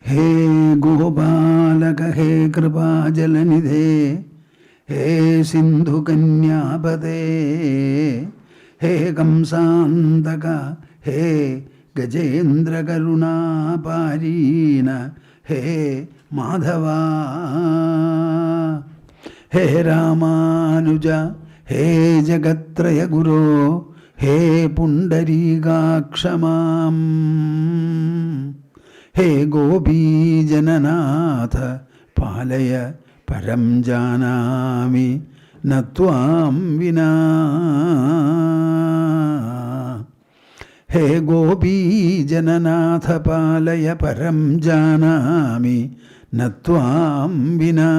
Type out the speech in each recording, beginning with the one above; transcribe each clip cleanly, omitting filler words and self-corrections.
He Gobalaka, He Kripa Jalanidhe, He Sindhu Kanyapade, He Kamsandaka, He Gajendra Karuna Parina, He Madhava, He Ramanuja, He Jagatraya Guru, He Pundarika Kshamam, He Gopi Jananatha Palaya Param Janami Natvam Vina. He Gopi Jananatha Palaya Param Janami Natvam Vina.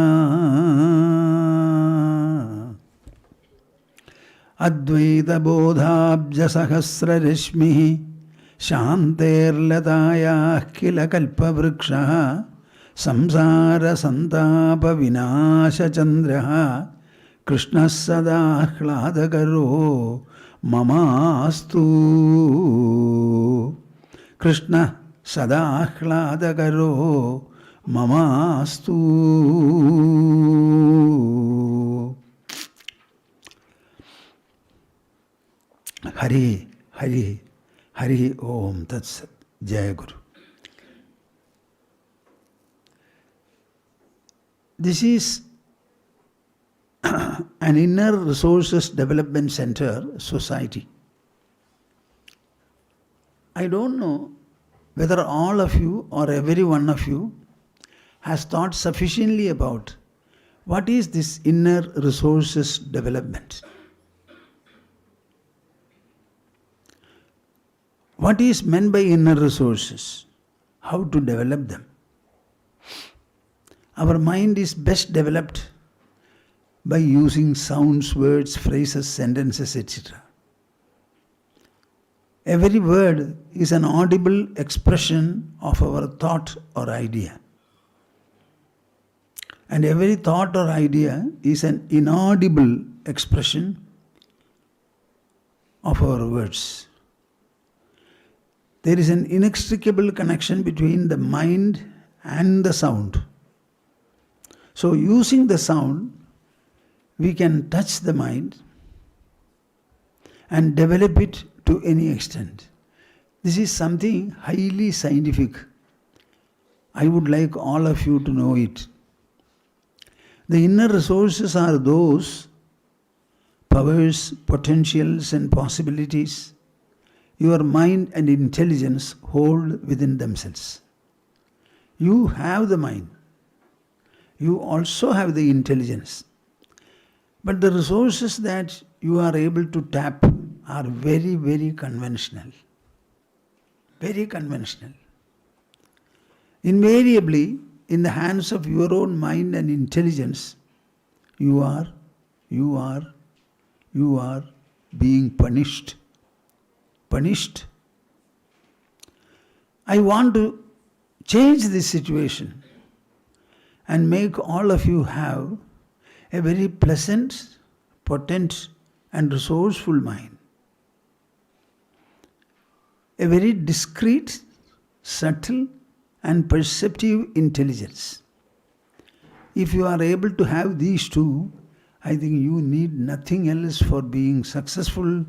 Advaita Bodhabja Sahasra Rishmihi Shanter Lataya Kila Kalpa Vriksha Samsara Santapa Vinasha Chandraha Krishna Sada Hladakaro Mamastu. Krishna Sada Hladakaro Mamastu. Hari, Hari, Hari Om Tat Sat. Jai Guru. This is an inner resources development center society. I don't know whether all of you or every one of you has thought sufficiently about what is this inner resources development. What is meant by inner resources? How to develop them? Our mind is best developed by using sounds, words, phrases, sentences, etc. Every word is an audible expression of our thought or idea. And every thought or idea is an inaudible expression of our words. There is an inextricable connection between the mind and the sound. So using the sound, we can touch the mind and develop it to any extent. This is something highly scientific. I would like all of you to know it. The inner resources are those powers, potentials and possibilities your mind and intelligence hold within themselves. You have the mind. You also have the intelligence. But the resources that you are able to tap are very, very conventional. Very conventional. Invariably, in the hands of your own mind and intelligence, you are being punished. Punished. I want to change this situation and make all of you have a very pleasant, potent and resourceful mind. A very discreet, subtle and perceptive intelligence. If you are able to have these two, I think you need nothing else for being successful,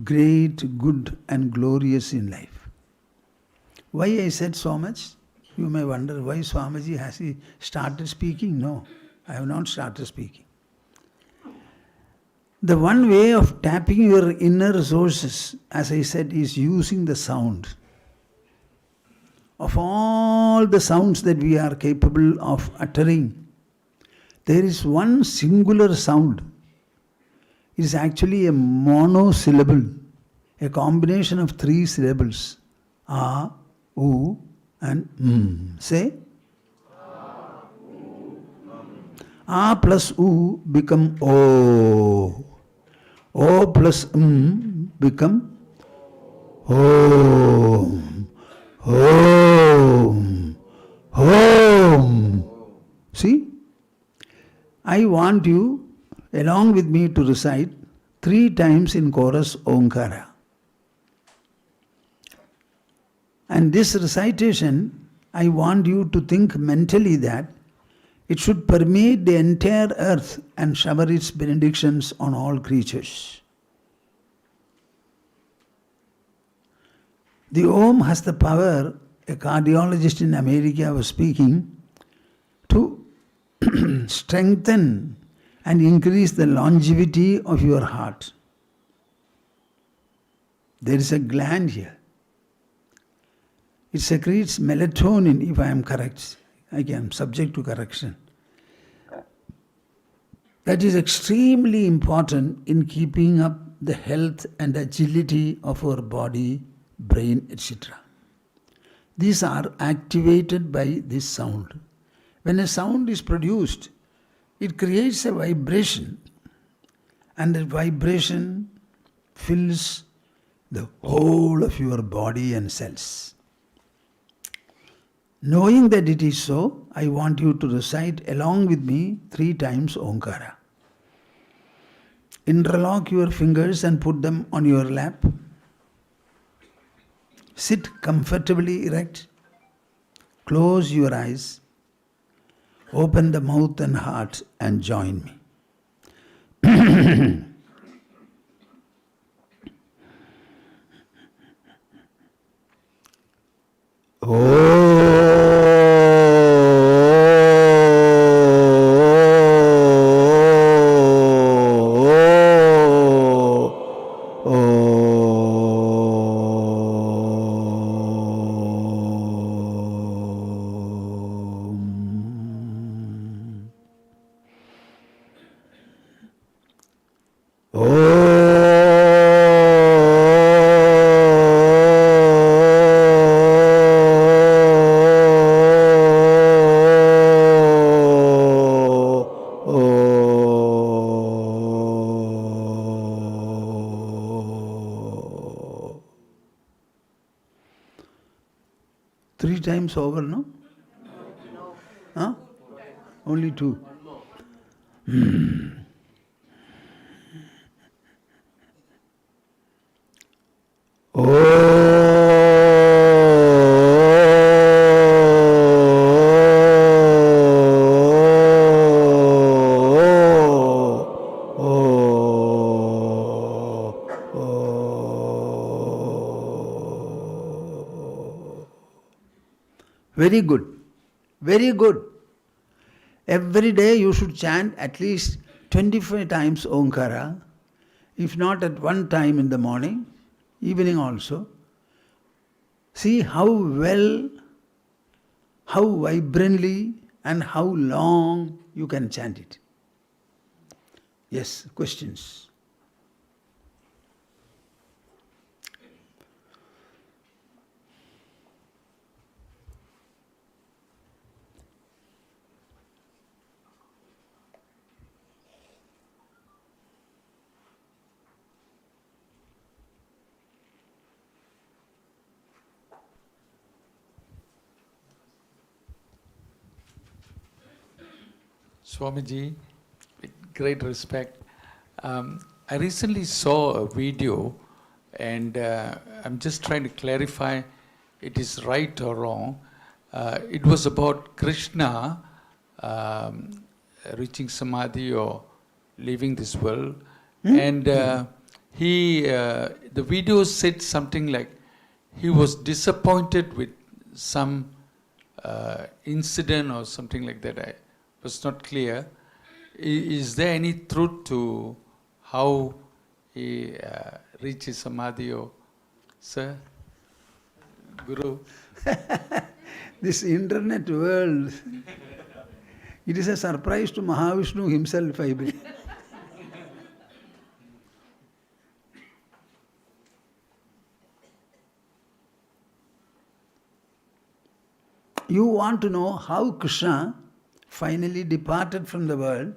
great, good and glorious in life. Why I said so much? You may wonder, why Swamiji has he started speaking? No, I have not started speaking. The one way of tapping your inner resources, as I said, is using the sound. Of all the sounds that we are capable of uttering, there is one singular sound. It is actually a monosyllable, a combination of 3 syllables. A, U and Say. A plus U become O. O plus become Om. Om. Om. See? I want you, along with me, to recite 3 times in chorus Omkara. And this recitation I want you to think mentally that it should permeate the entire earth and shower its benedictions on all creatures. The Om has the power, a cardiologist in America was speaking, to strengthen and increase the longevity of your heart. There is a gland here. It secretes melatonin, if I am correct. I am subject to correction. That is extremely important in keeping up the health and agility of our body, brain, etc. These are activated by this sound. When a sound is produced, it creates a vibration, and that vibration fills the whole of your body and cells. Knowing that it is so, I want you to recite along with me 3 times Omkara. Interlock your fingers and put them on your lap. Sit comfortably erect. Close your eyes. Open the mouth and heart and join me. Three times over, no? No. Huh? Only 2. Very good. Very good. Every day you should chant at least 25 times Omkara, if not at one time in the morning, evening also. See how well, how vibrantly and how long you can chant it. Yes, questions? Swamiji, with great respect. I recently saw a video and I'm just trying to clarify it is right or wrong. It was about Krishna reaching Samadhi or leaving this world. And the video said something like he was disappointed with some incident or something like that. I was not clear. Is there any truth to how he reaches Samadhi? Or, sir, Guru? This internet world, it is a surprise to Mahavishnu himself, I believe. You want to know how Krishna finally departed from the world,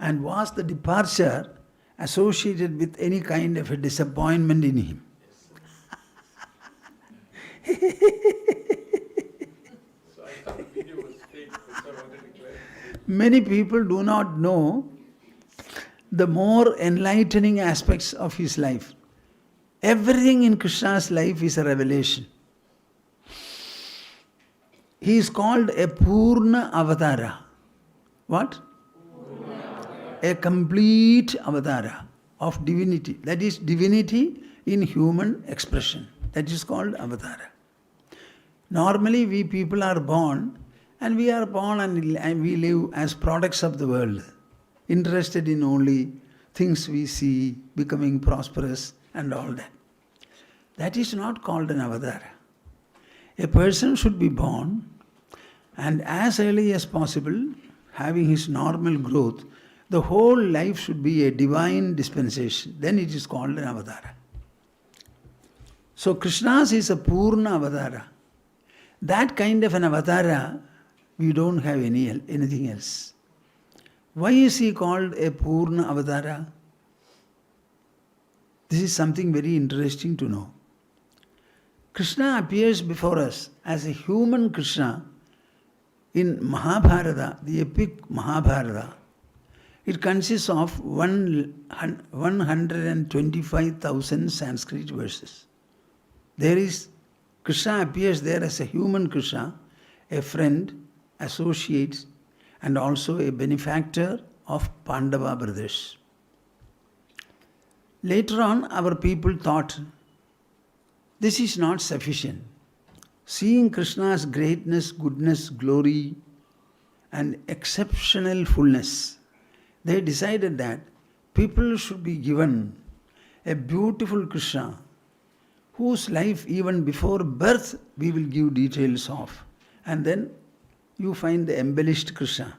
and was the departure associated with any kind of a disappointment in him? So I thought the video was fake, so I wanted to clarify. Many people do not know the more enlightening aspects of his life. Everything in Krishna's life is a revelation. He is called a Purna Avatara. What? A complete Avatara of divinity. That is divinity in human expression. That is called Avatara. Normally we people are born, and we are born and we live as products of the world, interested in only things we see, becoming prosperous and all that. That is not called an Avatara. A person should be born and as early as possible, having his normal growth, the whole life should be a divine dispensation. Then it is called an Avatara. So Krishna's is a Purna Avatara. That kind of an Avatara, we don't have anything else. Why is he called a Purna Avatara? This is something very interesting to know. Krishna appears before us as a human Krishna in Mahabharata, the epic Mahabharata. It consists of 125,000 Sanskrit verses. Krishna appears there as a human Krishna, a friend, associate, and also a benefactor of Pandava brothers. Later on, our people thought, this is not sufficient. Seeing Krishna's greatness, goodness, glory, and exceptional fullness, they decided that people should be given a beautiful Krishna, whose life even before birth we will give details of. And then you find the embellished Krishna.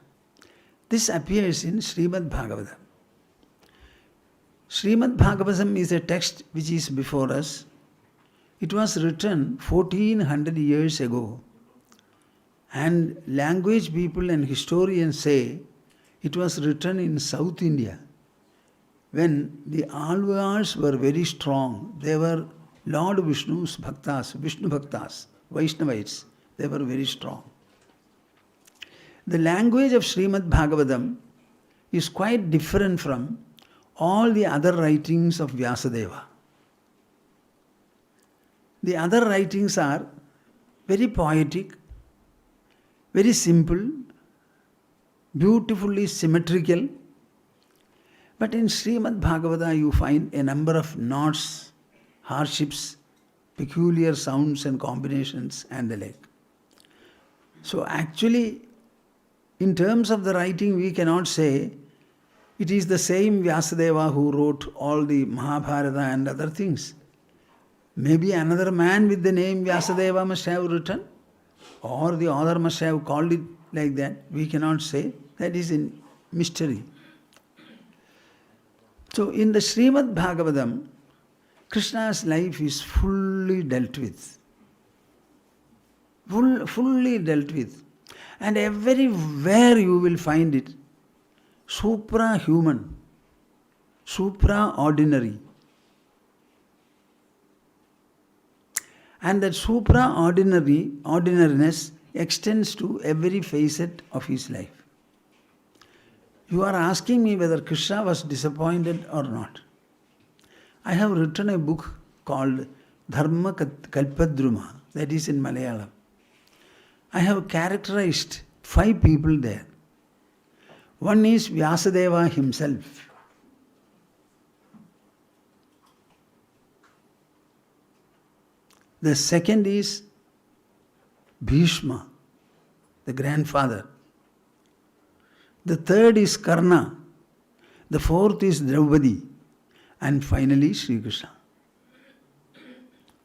This appears in Srimad Bhagavatam. Srimad Bhagavatam is a text which is before us. It was written 1400 years ago. And language people and historians say it was written in South India when the Alvars were very strong. They were Lord Vishnu's bhaktas, Vishnu bhaktas, Vaishnavites. They were very strong. The language of Srimad Bhagavatam is quite different from all the other writings of Vyasadeva. The other writings are very poetic, very simple, beautifully symmetrical. But in Srimad Bhagavata you find a number of knots, hardships, peculiar sounds and combinations and the like. So actually, in terms of the writing, we cannot say it is the same Vyasadeva who wrote all the Mahabharata and other things. Maybe another man with the name Vyasadeva must have written, or the author must have called it like that. We cannot say. That is in mystery. So in the Srimad Bhagavatam, Krishna's life is fully dealt with. Fully dealt with. And everywhere you will find it supra-human, supra-ordinary. And that ordinariness extends to every facet of his life. You are asking me whether Krishna was disappointed or not. I have written a book called Dharma Kalpadruma, that is in Malayalam. I have characterized 5 people there. One is Vyasadeva himself. The second is Bhishma, the grandfather. The third is Karna. The fourth is Draupadi. And finally Sri Krishna.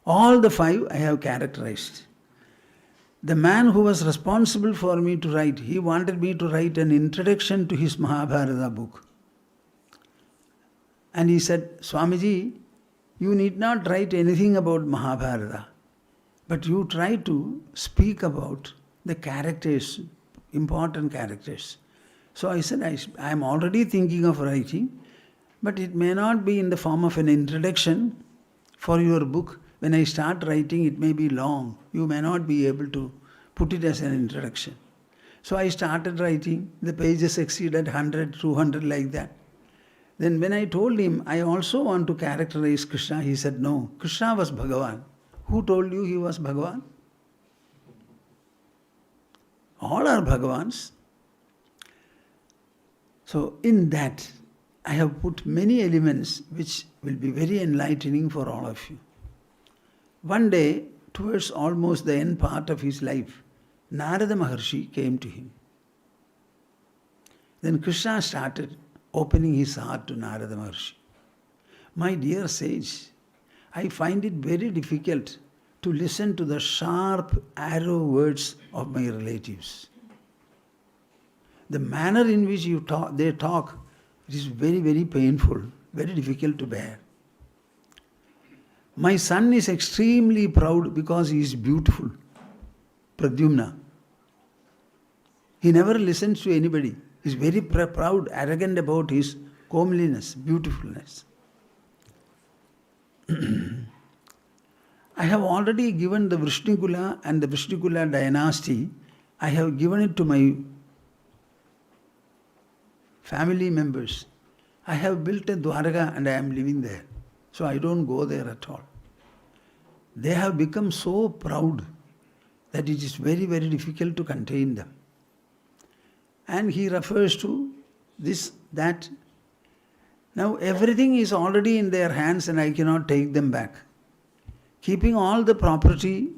All the 5 I have characterized. The man who was responsible for me to write, he wanted me to write an introduction to his Mahabharata book. And he said, Swamiji, you need not write anything about Mahabharata, but you try to speak about the characters, important characters. So I said, I am already thinking of writing, but it may not be in the form of an introduction for your book. When I start writing, it may be long. You may not be able to put it as an introduction. So I started writing. The pages exceeded 100, 200 like that. Then when I told him, I also want to characterize Krishna, he said, no, Krishna was Bhagavan. Who told you he was Bhagavan? All are Bhagavans. So in that, I have put many elements which will be very enlightening for all of you. One day, towards almost the end part of his life, Narada Maharshi came to him. Then Krishna started opening his heart to Narada Maharshi. My dear sage, I find it very difficult to listen to the sharp arrow words of my relatives. The manner in which they talk, it is very, very painful, very difficult to bear. My son is extremely proud because he is beautiful. Pradyumna. He never listens to anybody. He is very proud, arrogant about his comeliness, beautifulness. I have already given the Vrishnikula and the Vrishnikula dynasty, I have given it to my family members. I have built a Dwaraka and I am living there. So I don't go there at all. They have become so proud that it is very, very difficult to contain them. And he refers to this, that. Now everything is already in their hands and I cannot take them back. Keeping all the property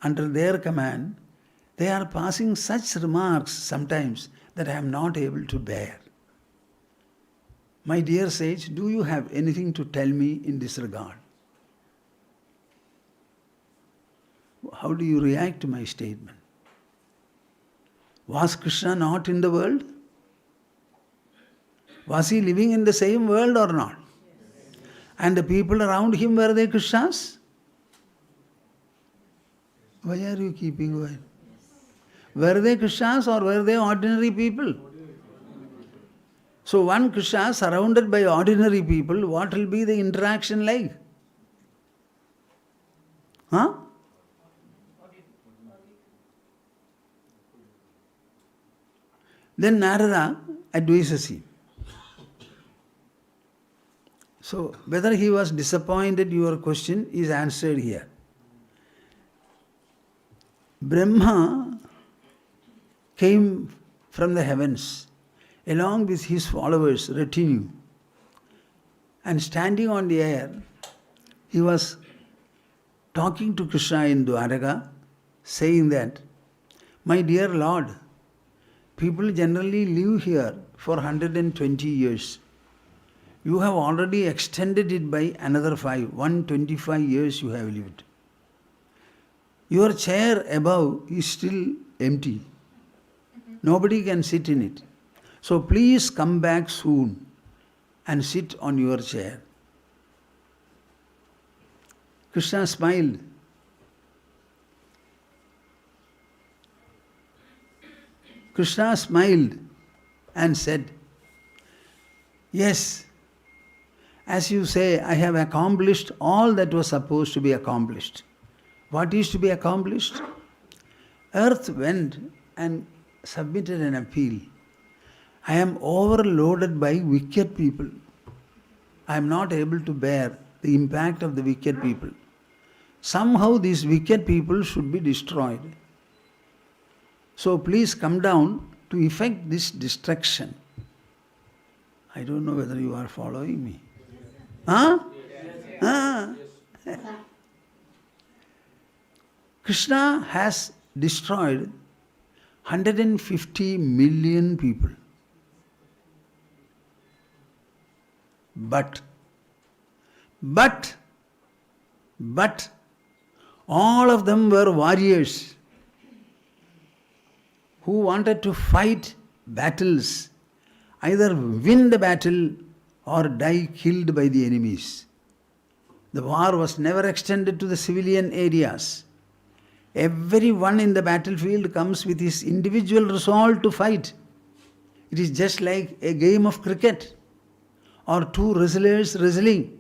under their command, they are passing such remarks sometimes that I am not able to bear. My dear sage, do you have anything to tell me in this regard? How do you react to my statement? Was Krishna not in the world? Was he living in the same world or not? Yes. And the people around him, were they Krishnas? Why are you keeping quiet? Were they Krishnas or were they ordinary people? So one Krishna surrounded by ordinary people, what will be the interaction like? Huh? Then Narada advises him. So whether he was disappointed, your question is answered here. Brahma came from the heavens along with his followers, retinue, and standing on the air, he was talking to Krishna in Dwaraka, saying that, my dear Lord, people generally live here for 120 years. You have already extended it by another 125 years you have lived. Your chair above is still empty. Nobody can sit in it. So please come back soon and sit on your chair. Krishna smiled. Krishna smiled and said, yes, as you say, I have accomplished all that was supposed to be accomplished. What is to be accomplished? Earth went and submitted an appeal. I am overloaded by wicked people. I am not able to bear the impact of the wicked people. Somehow these wicked people should be destroyed. So please come down to effect this destruction. I don't know whether you are following me. Huh? Huh? Krishna has destroyed 150 million people. But all of them were warriors who wanted to fight battles, either win the battle or die killed by the enemies. The war was never extended to the civilian areas. Everyone in the battlefield comes with his individual resolve to fight. It is just like a game of cricket or two wrestlers wrestling.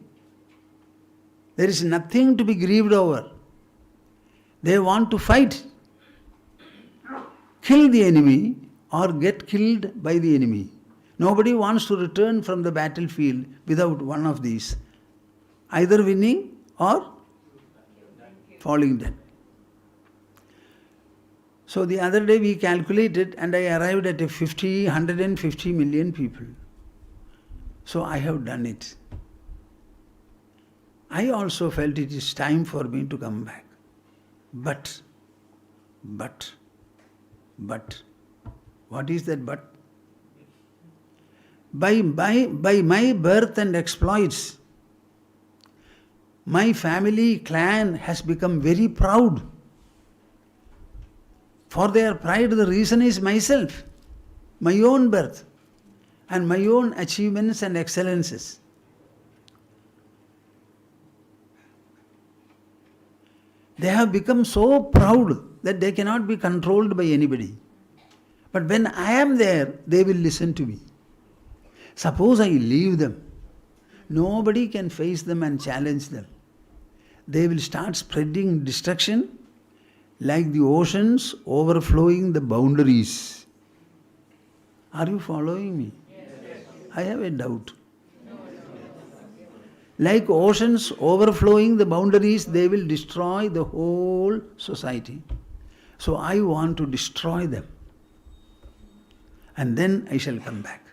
There is nothing to be grieved over. They want to fight, kill the enemy or get killed by the enemy. Nobody wants to return from the battlefield without one of these, either winning or falling dead. So the other day we calculated and I arrived at 150 million people. So I have done it. I also felt it is time for me to come back. But, what is that but? By my birth and exploits, my family clan has become very proud. For their pride, the reason is myself, my own birth, and my own achievements and excellences. They have become so proud that they cannot be controlled by anybody. But when I am there, they will listen to me. Suppose I leave them, nobody can face them and challenge them. They will start spreading destruction like the oceans overflowing the boundaries. Are you following me? Yes. I have a doubt. Like oceans overflowing the boundaries, they will destroy the whole society. So I want to destroy them. And then I shall come back.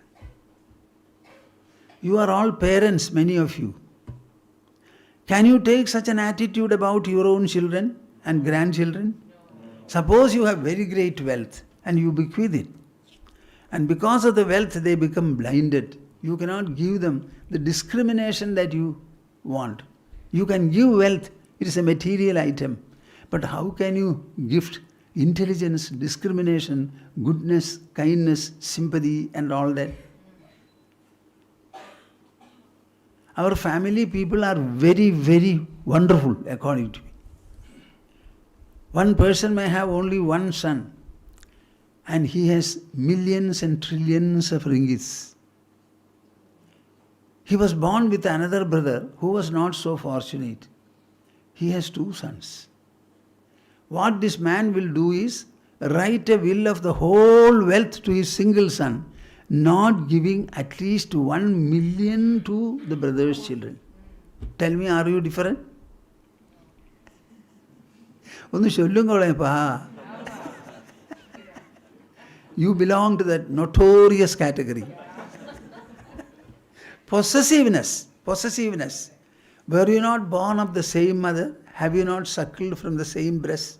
You are all parents, many of you. Can you take such an attitude about your own children and grandchildren? Suppose you have very great wealth and you bequeath it. And because of the wealth they become blinded. You cannot give them the discrimination that you want. You can give wealth, it is a material item. But how can you gift intelligence, discrimination, goodness, kindness, sympathy and all that? Our family people are very, very wonderful according to me. One person may have only one son and he has millions and trillions of ringgits. He was born with another brother who was not so fortunate. He has two sons. What this man will do is write a will of the whole wealth to his single son, not giving at least 1 million to the brother's children. Tell me, are you different? You belong to that notorious category. Possessiveness. Were you not born of the same mother? Have you not suckled from the same breast?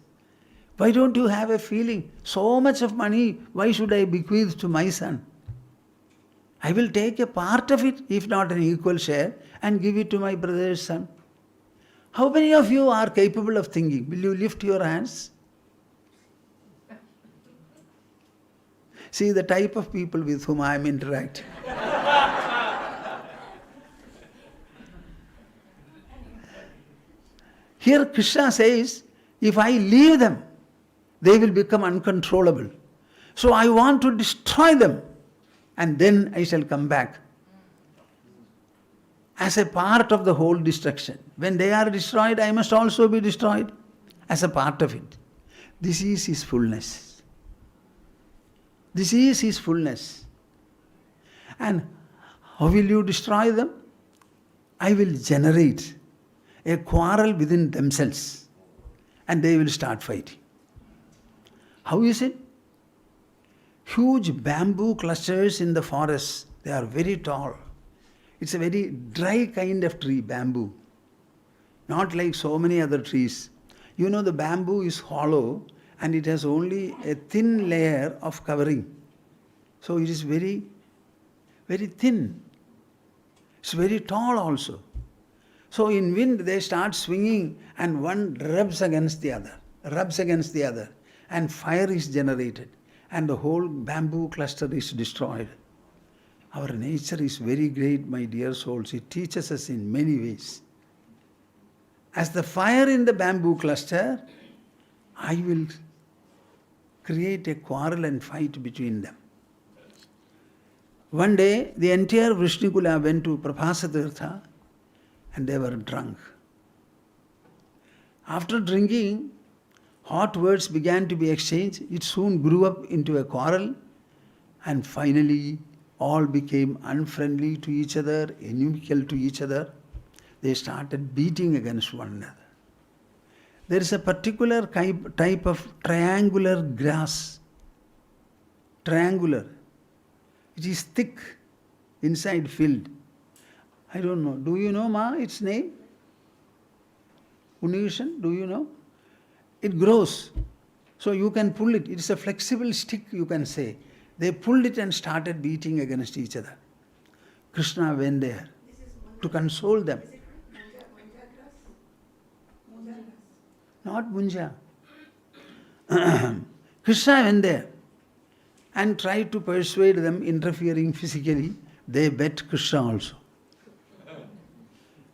Why don't you have a feeling, so much of money, why should I bequeath to my son? I will take a part of it, if not an equal share, and give it to my brother's son. How many of you are capable of thinking? Will you lift your hands? See the type of people with whom I am interacting. Here Krishna says, if I leave them, they will become uncontrollable. So I want to destroy them and then I shall come back as a part of the whole destruction. When they are destroyed, I must also be destroyed as a part of it. This is his fullness. This is his fullness. And how will you destroy them? I will generate a quarrel within themselves and they will start fighting. How is it? Huge bamboo clusters in the forest. They are very tall. It's a very dry kind of tree, bamboo. Not like so many other trees. You know, the bamboo is hollow and it has only a thin layer of covering. So it is very, very thin. It's very tall also. So in wind they start swinging and one rubs against the other, and fire is generated and the whole bamboo cluster is destroyed. Our nature is very great, my dear souls. It teaches us in many ways. As the fire in the bamboo cluster, I will create a quarrel and fight between them. One day, the entire Vishnukula went to Prabhasa Tirtha and they were drunk. After drinking, hot words began to be exchanged. It soon grew up into a quarrel and finally all became unfriendly to each other, inimical to each other. They started beating against one another. there is a particular type of triangular grass. Triangular. It is thick, inside filled. I don't know. Do you know, Ma, its name? Unnivishan, do you know? It grows. So you can pull it. It is a flexible stick, you can say. They pulled it and started beating against each other. Krishna went there to console them. Not munja. Krishna went there and tried to persuade them, interfering physically. They bet Krishna also.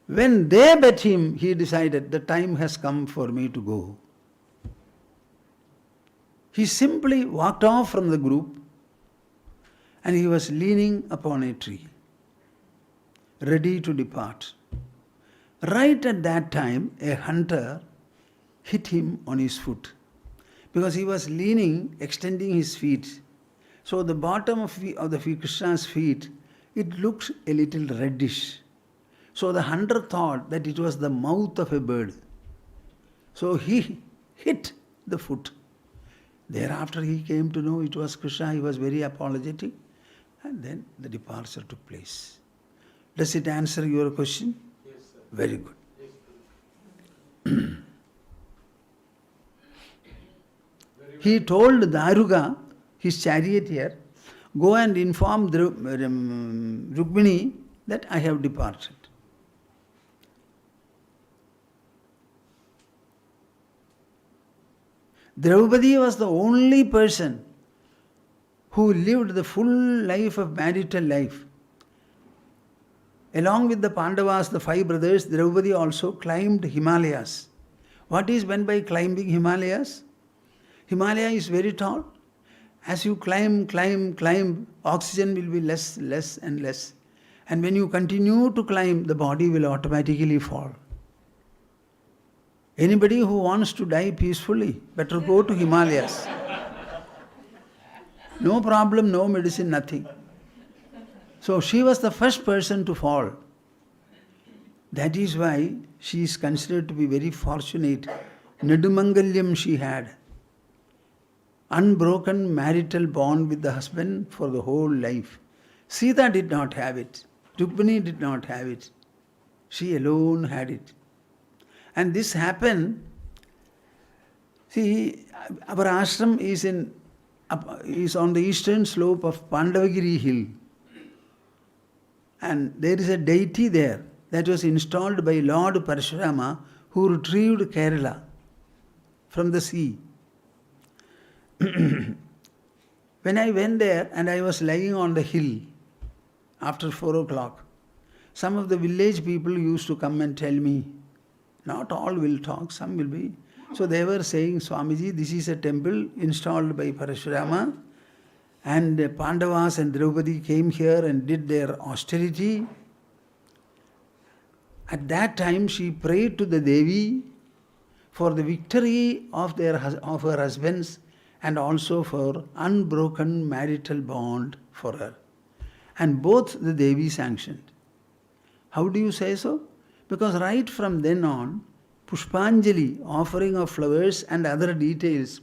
When they bet him, he decided the time has come for me to go. He simply walked off from the group and he was leaning upon a tree, ready to depart. Right at that time, a hunter hit him on his foot because he was leaning, extending his feet. So the bottom of Krishna's feet, it looked a little reddish. So the hunter thought that it was the mouth of a bird. So he hit the foot. Thereafter he came to know it was Krishna. He was very apologetic. And then the departure took place. Does it answer your question? Yes, sir. Very good. Yes, He told Daruga, his charioteer, go and inform Rukmini that I have departed. Draupadi was the only person who lived the full life of marital life. Along with the Pandavas, the 5 brothers, Draupadi also climbed Himalayas. What is meant by climbing Himalayas? Himalaya is very tall. As you climb, oxygen will be less and less. And when you continue to climb, the body will automatically fall. Anybody who wants to die peacefully, better go to Himalayas. No problem, no medicine, nothing. So she was the first person to fall. That is why she is considered to be very fortunate. Nedumangalyam she had. Unbroken marital bond with the husband for the whole life. Sita did not have it. Rukmini did not have it. She alone had it. And this happened. See, our ashram is on the eastern slope of Pandavagiri hill. And there is a deity there that was installed by Lord Parashurama, who retrieved Kerala from the sea. When I went there and I was lying on the hill after 4 o'clock, some of the village people used to come and tell me, not all will talk, some will be. So they were saying, Swamiji, this is a temple installed by Parashurama, and Pandavas and Draupadi came here and did their austerity. At that time she prayed to the Devi for the victory of her husbands and also for unbroken marital bond for her. And both the Devi sanctioned. How do you say so? Because right from then on, Pushpanjali, offering of flowers and other details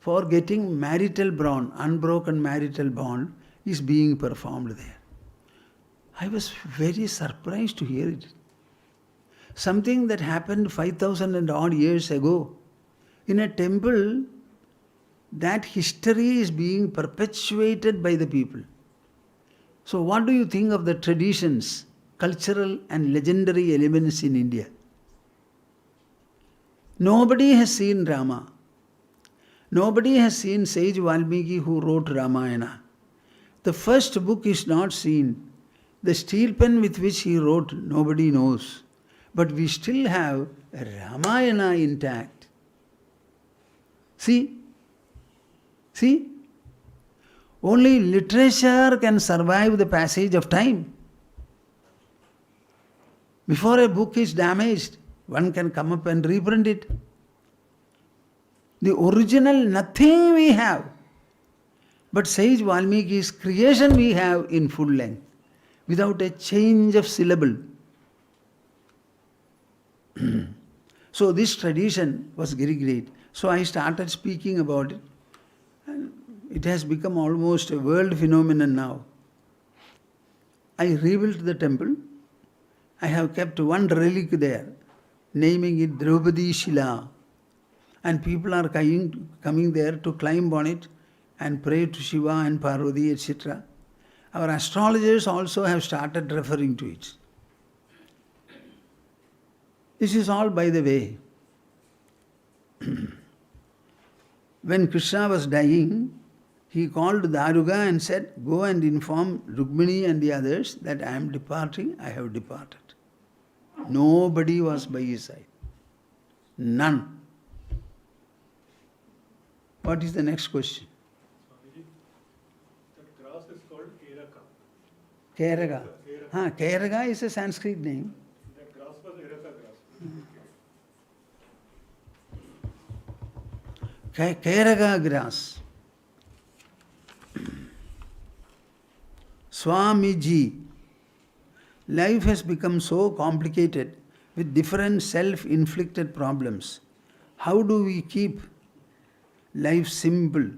for getting marital bond, unbroken marital bond, is being performed there. I was very surprised to hear it. Something that happened 5,000 and odd years ago. In a temple, that history is being perpetuated by the people. So what do you think of the traditions, cultural and legendary elements in India? Nobody has seen Rama. Nobody has seen Sage Valmiki who wrote Ramayana. The first book is not seen. The steel pen with which he wrote, nobody knows. But we still have Ramayana intact. See? Only literature can survive the passage of time. Before a book is damaged, one can come up and reprint it. The original nothing we have, but Sage Valmiki's creation we have in full length, without a change of syllable. So this tradition was very great. So I started speaking about it. And it has become almost a world phenomenon now. I rebuilt the temple. I have kept one relic there, naming it Draupadi Shila. And people are coming there to climb on it and pray to Shiva and Parvati, etc. Our astrologers also have started referring to it. This is all by the way. When Krishna was dying, he called Daruga and said, "Go and inform Rukmini and the others that I am departing, I have departed." Nobody was by his side. None. What is the next question? Swamiji, that grass is called Eraka. Keraga. Keraga is a Sanskrit name. That grass was Eraka grass. Keraga grass. Swamiji, life has become so complicated with different self-inflicted problems. How do we keep life simple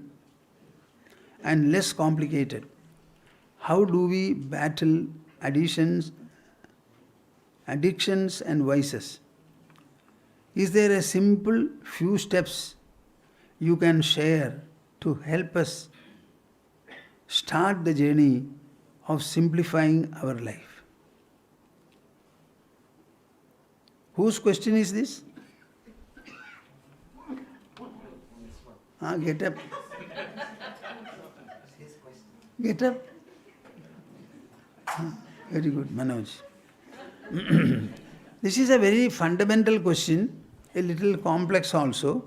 and less complicated? How do we battle addictions and vices? Is there a simple few steps you can share to help us start the journey of simplifying our life? Whose question is this? Get up. Get up. Very good, Manoj. This is a very fundamental question, a little complex also.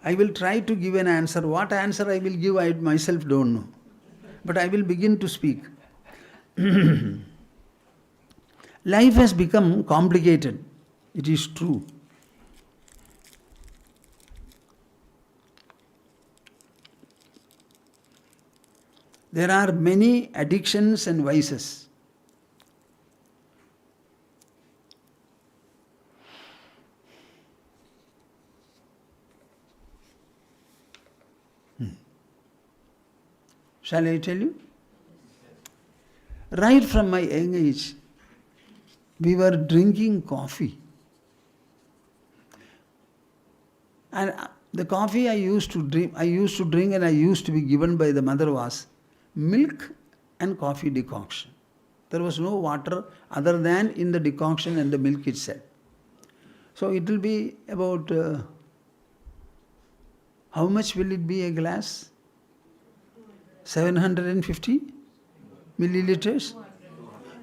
I will try to give an answer. What answer I will give, I myself don't know. But I will begin to speak. Life has become complicated. It is true. There are many addictions and vices. Shall I tell you? Right from my young age, we were drinking coffee. And the coffee I used to drink and I used to be given by the mother was milk and coffee decoction. There was no water other than in the decoction and the milk itself. So it will be about, how much will it be a glass? 750 milliliters?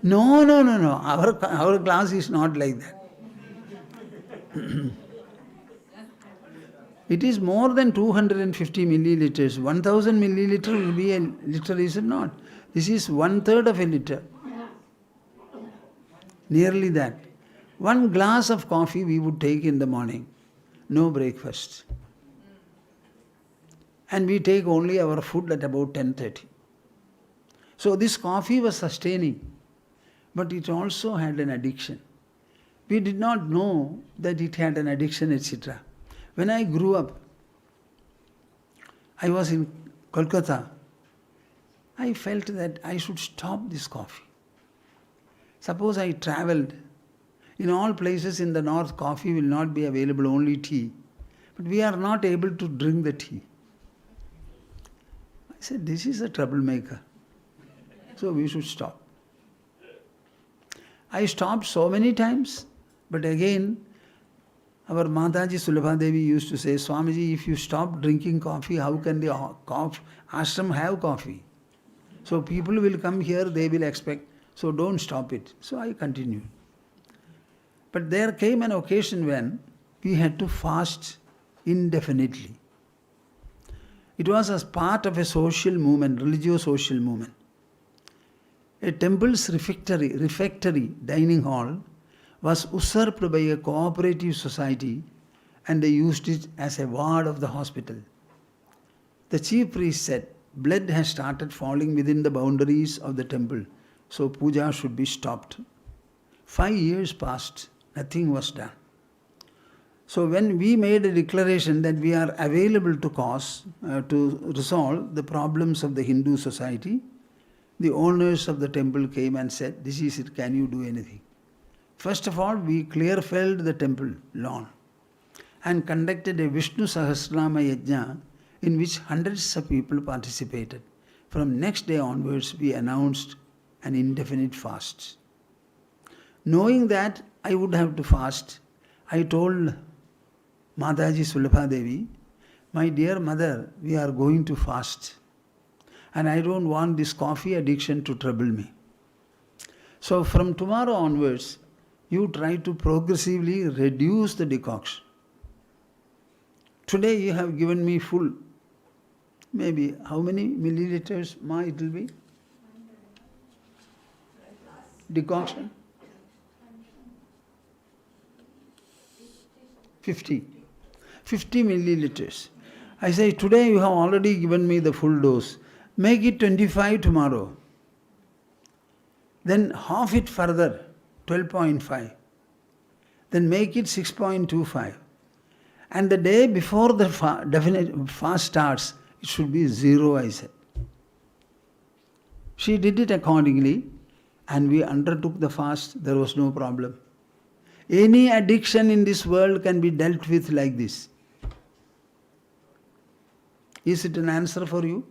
No. Our glass is not like that. It is more than 250 milliliters. 1000 milliliter will be a liter, is it not? This is 1/3 of a liter. Nearly that. One glass of coffee we would take in the morning. No breakfast. And we take only our food at about 10:30. So this coffee was sustaining, but it also had an addiction. We did not know that it had an addiction, etc. When I grew up, I was in Kolkata. I felt that I should stop this coffee. Suppose I traveled. In all places in the north, coffee will not be available, only tea. But we are not able to drink the tea. I said, this is a troublemaker. So we should stop. I stopped so many times, but again, our Mataji Sulabha Devi used to say, Swamiji, if you stop drinking coffee, how can the ashram have coffee? So people will come here, they will expect, so don't stop it. So I continued. But there came an occasion when we had to fast indefinitely. It was as part of a social movement, religious social movement. A temple's refectory dining hall was usurped by a cooperative society and they used it as a ward of the hospital. The chief priest said, blood has started falling within the boundaries of the temple, so puja should be stopped. 5 years passed, nothing was done. So when we made a declaration that we are available to resolve the problems of the Hindu society, the owners of the temple came and said, "This is it, can you do anything?" First of all, we clear-felled the temple lawn and conducted a Vishnu Sahasranama Yajna in which hundreds of people participated. From next day onwards, we announced an indefinite fast. Knowing that I would have to fast, I told Mataji Sulabha Devi, "My dear mother, we are going to fast. And I don't want this coffee addiction to trouble me. So from tomorrow onwards, you try to progressively reduce the decoction. Today you have given me full, maybe how many milliliters, Ma, it will be? Decoction? 50 milliliters. I say, today you have already given me the full dose. Make it 25 tomorrow. Then half it further, 12.5. Then make it 6.25. And the day before the definite fast starts, it should be 0, I said. She did it accordingly, and we undertook the fast. There was no problem. Any addiction in this world can be dealt with like this. Is it an answer for you?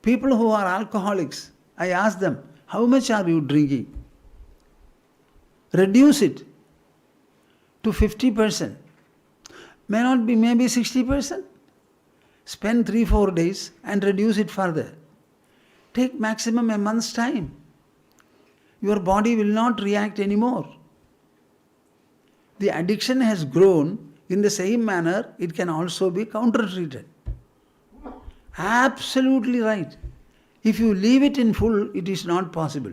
People who are alcoholics, I ask them, how much are you drinking? Reduce it to 50%. May not be, maybe 60%. Spend 3-4 days and reduce it further. Take maximum a month's time. Your body will not react anymore. The addiction has grown. In the same manner, it can also be counter-treated. Absolutely right. If you leave it in full, it is not possible.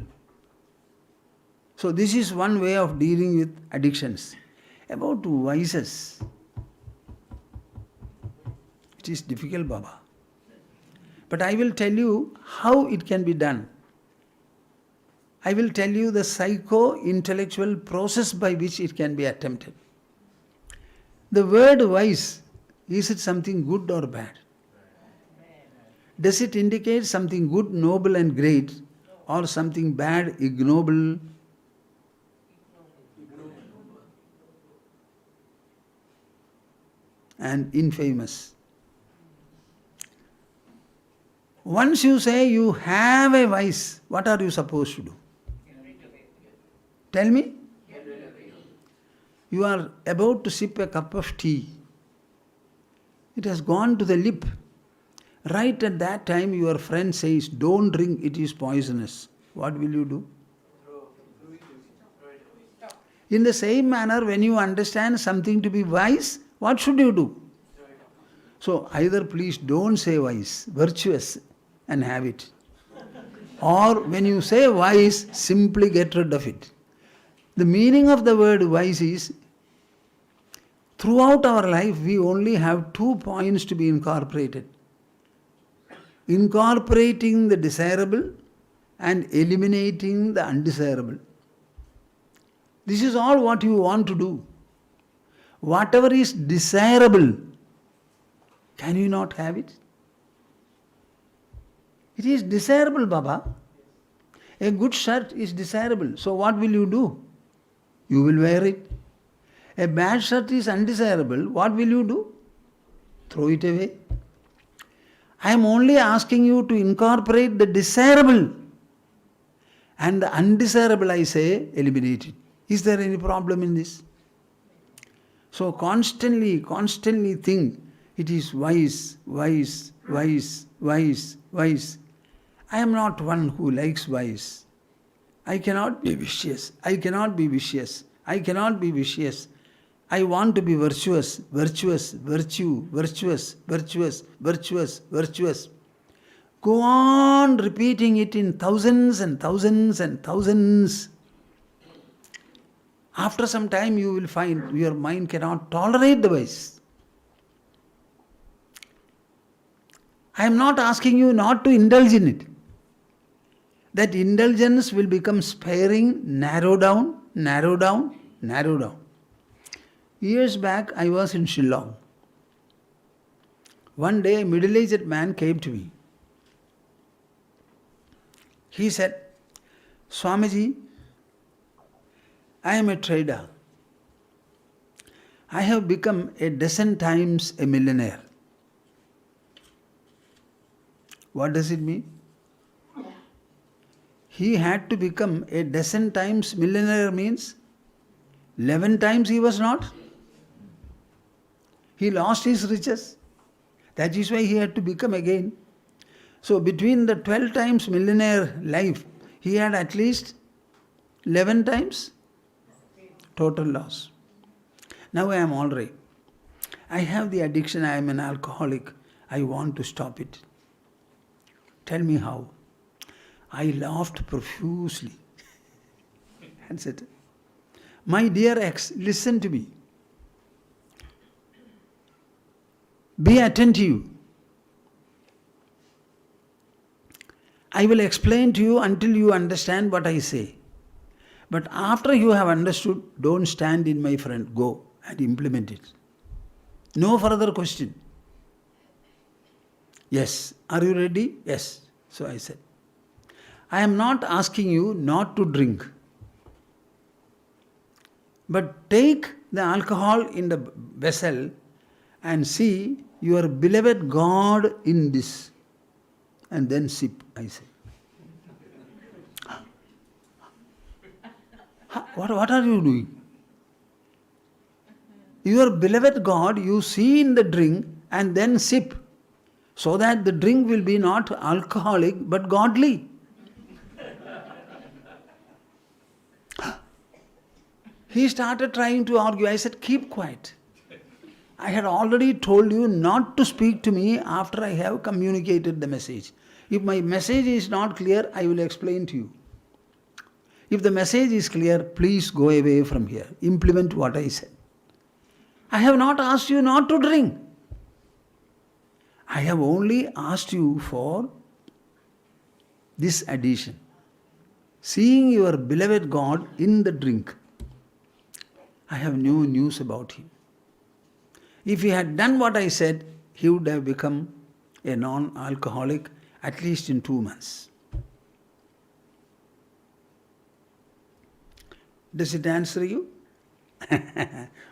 So this is one way of dealing with addictions. About vices, it is difficult, Baba. But I will tell you how it can be done. I will tell you the psycho-intellectual process by which it can be attempted. The word vice, is it something good or bad? Does it indicate something good, noble and great, or something bad, ignoble? And infamous. Once you say you have a vice, what are you supposed to do? Tell me. You are about to sip a cup of tea. It has gone to the lip. Right at that time, your friend says, "Don't drink, it is poisonous." What will you do? In the same manner, when you understand something to be wise, what should you do? So either please don't say wise, virtuous, and have it. Or when you say wise, simply get rid of it. The meaning of the word wise is, throughout our life, we only have 2 points to be incorporated. Incorporating the desirable and eliminating the undesirable. This is all what you want to do. Whatever is desirable, can you not have it? It is desirable, Baba. A good shirt is desirable. So what will you do? You will wear it. A bad shirt is undesirable. What will you do? Throw it away. I am only asking you to incorporate the desirable. And the undesirable, I say, eliminate it. Is there any problem in this? So constantly think, it is wise, wise, wise, wise, wise. I am not one who likes wise. I cannot be vicious. I cannot be vicious. I cannot be vicious. I want to be virtuous, virtuous, virtue, virtuous, virtuous, virtuous, virtuous. Go on repeating it in thousands and thousands and thousands. After some time you will find your mind cannot tolerate the vice. I am not asking you not to indulge in it. That indulgence will become sparing, narrow down, narrow down, narrow down. Years back, I was in Shillong. One day, a middle-aged man came to me. He said, Swamiji, I am a trader. I have become a dozen times a millionaire. What does it mean? He had to become a dozen times millionaire means 11 times he was not. He lost his riches. That is why he had to become again. So between the 12 times millionaire life, he had at least 11 times total loss. Now I am all right. I have the addiction, I am an alcoholic. I want to stop it. Tell me how. I laughed profusely and said, my dear ex, listen to me. Be attentive. I will explain to you until you understand what I say. But after you have understood, don't stand in my front. Go and implement it. No further question. Yes. Are you ready? Yes. So I said, I am not asking you not to drink. But take the alcohol in the vessel and see your beloved God in this. And then sip, I say. What are you doing? Your beloved God you see in the drink and then sip. So that the drink will be not alcoholic but godly. He started trying to argue. I said, keep quiet. I had already told you not to speak to me after I have communicated the message. If my message is not clear, I will explain to you. If the message is clear, please go away from here. Implement what I said. I have not asked you not to drink. I have only asked you for this addition. Seeing your beloved God in the drink. I have no news about him. If he had done what I said, he would have become a non-alcoholic at least in 2 months. Does it answer you?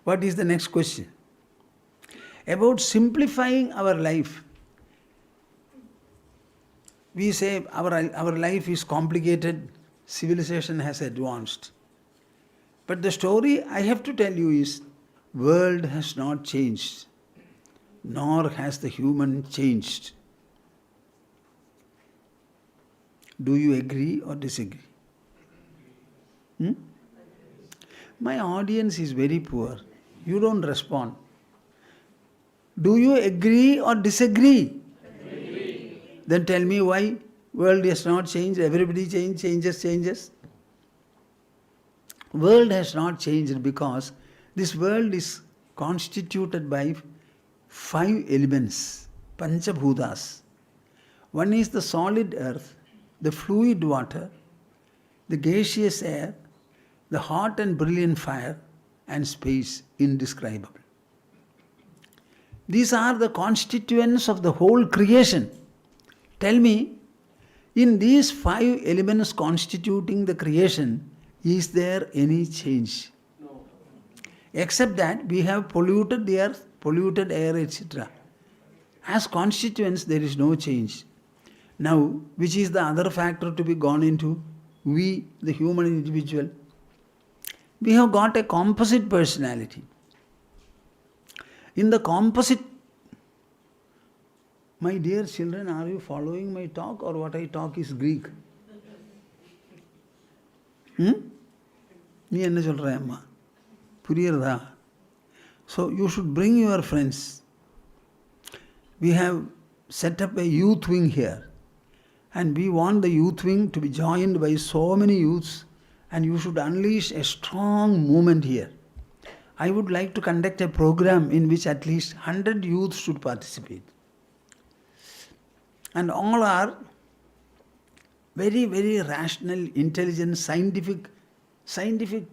What is the next question? About simplifying our life. We say our life is complicated, civilization has advanced. But the story I have to tell you is, world has not changed, nor has the human changed. Do you agree or disagree? My audience is very poor. You don't respond. Do you agree or disagree? Agree. Then tell me why world has not changed, everybody changes. World has not changed because this world is constituted by 5 elements, Panchabhutas. One is the solid earth, the fluid water, the gaseous air, the hot and brilliant fire, and space indescribable. These are the constituents of the whole creation. Tell me, in these 5 elements constituting the creation, is there any change? No. Except that we have polluted the earth, polluted air, etc. As constituents, there is no change. Now, which is the other factor to be gone into? We, the human individual. We have got a composite personality. In the composite, my dear children, are you following my talk or what I talk is Greek? நீ என்ன சொல்ற அம்மா புரியுறதா? So you should bring your friends. We have set up a youth wing here and we want the youth wing to be joined by so many youths, and you should unleash a strong movement here. I would like to conduct a program in which at least 100 youths should participate. And all are very, very rational, intelligent, scientific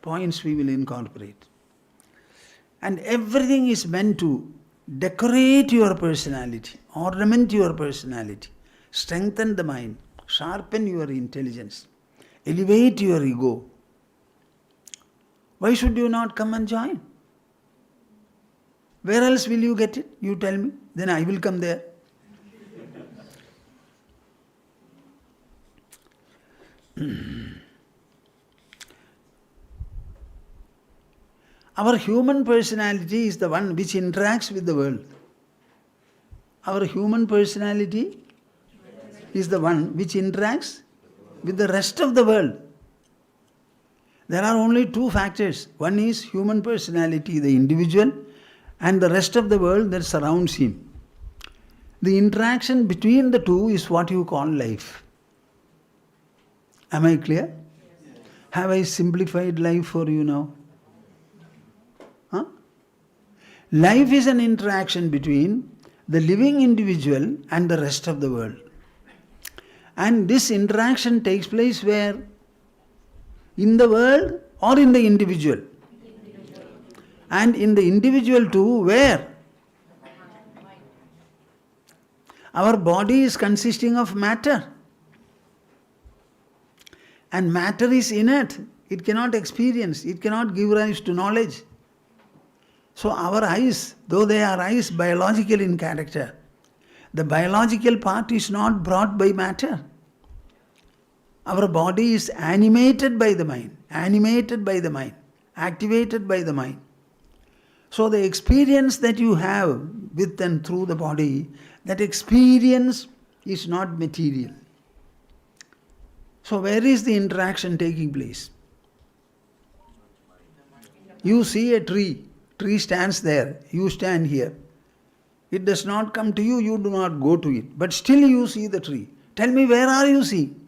points we will incorporate. And everything is meant to decorate your personality, ornament your personality, strengthen the mind, sharpen your intelligence, elevate your ego. Why should you not come and join? Where else will you get it? You tell me. Then I will come there. Our human personality is the one which interacts with the world. Our human personality is the one which interacts with the rest of the world. There are only two factors. One is human personality, the individual, and the rest of the world that surrounds him. The interaction between the two is what you call life. Am I clear? Yes. Have I simplified life for you now? Huh? Life is an interaction between the living individual and the rest of the world. And this interaction takes place where? In the world or in the individual? And in the individual too, where? Our body is consisting of matter. And matter is inert. It cannot experience. It cannot give rise to knowledge. So our eyes, though they are eyes biological in character, the biological part is not brought by matter. Our body is animated by the mind, activated by the mind. So the experience that you have with and through the body, that experience is not material. So where is the interaction taking place? You see a tree stands there, you stand here. It does not come to you, you do not go to it. But still you see the tree. Tell me, where are you seeing?